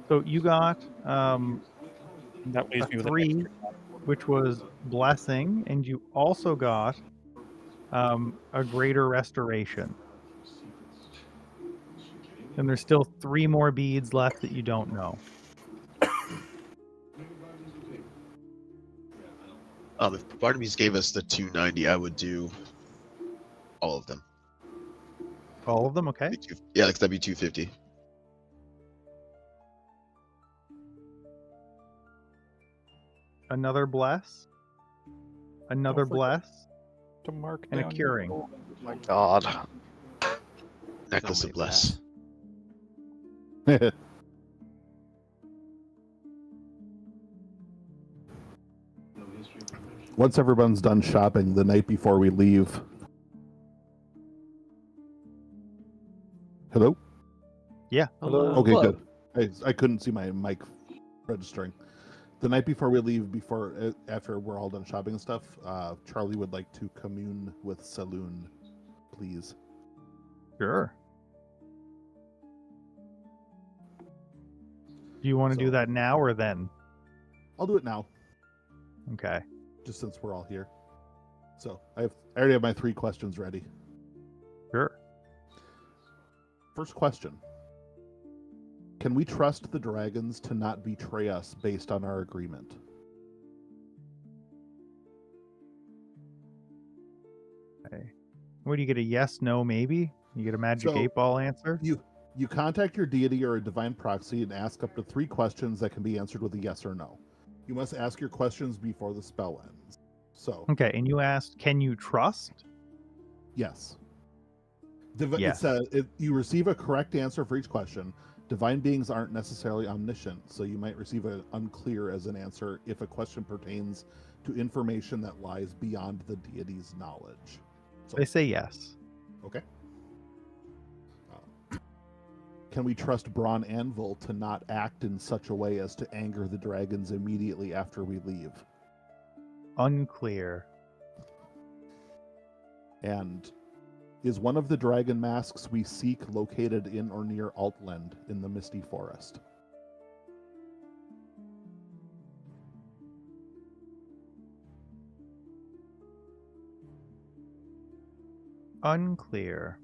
So you got That leaves a me with 3, which was blessing, and you also got a greater restoration. And there's still 3 more beads left that you don't know. If Barnaby's gave us the 290, I would do all of them. All of them, okay? Yeah, like that'd be 250. Another bless. Another Don't forget bless. to mark And a down curing. your gold. Oh my god. Necklace So of many Bless. Once everyone's done shopping the night before we leave. Hello? Yeah. Hello. Okay, Hello. good. I couldn't see my mic registering. The night before we leave, after we're all done shopping and stuff, Charlie would like to commune with Saloon, please. Sure. Do you want to do So- that now or then? I'll do it now, Okay. just since we're all here. So I already have my 3 questions ready. Sure. First question. Can we trust the dragons to not betray us based on our agreement? Okay. What do you get, a yes, no, maybe? You get a magic So- 8-ball answer? You contact your deity or a divine proxy and ask up to 3 questions that can be answered with a yes or no. You must ask your questions before the spell ends. So, Okay, and you asked, can you trust? yes. Yes. You receive a correct answer for each question. Divine beings aren't necessarily omniscient, so you might receive an unclear as an answer if a question pertains to information that lies beyond the deity's knowledge. So, They say yes. okay. Can we trust Braun Anvil to not act in such a way as to anger the dragons immediately after we leave? Unclear. And is one of the dragon masks we seek located in or near Altland in the Misty Forest? Unclear.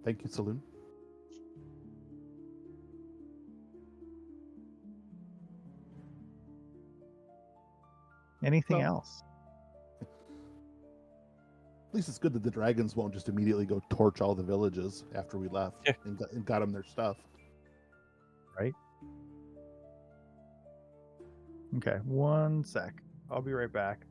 Thank you, Saloon. Anything Well, else? At least it's good that the dragons won't just immediately go torch all the villages after we left Yeah. and got them their stuff. Right? Okay, one sec. I'll be right back.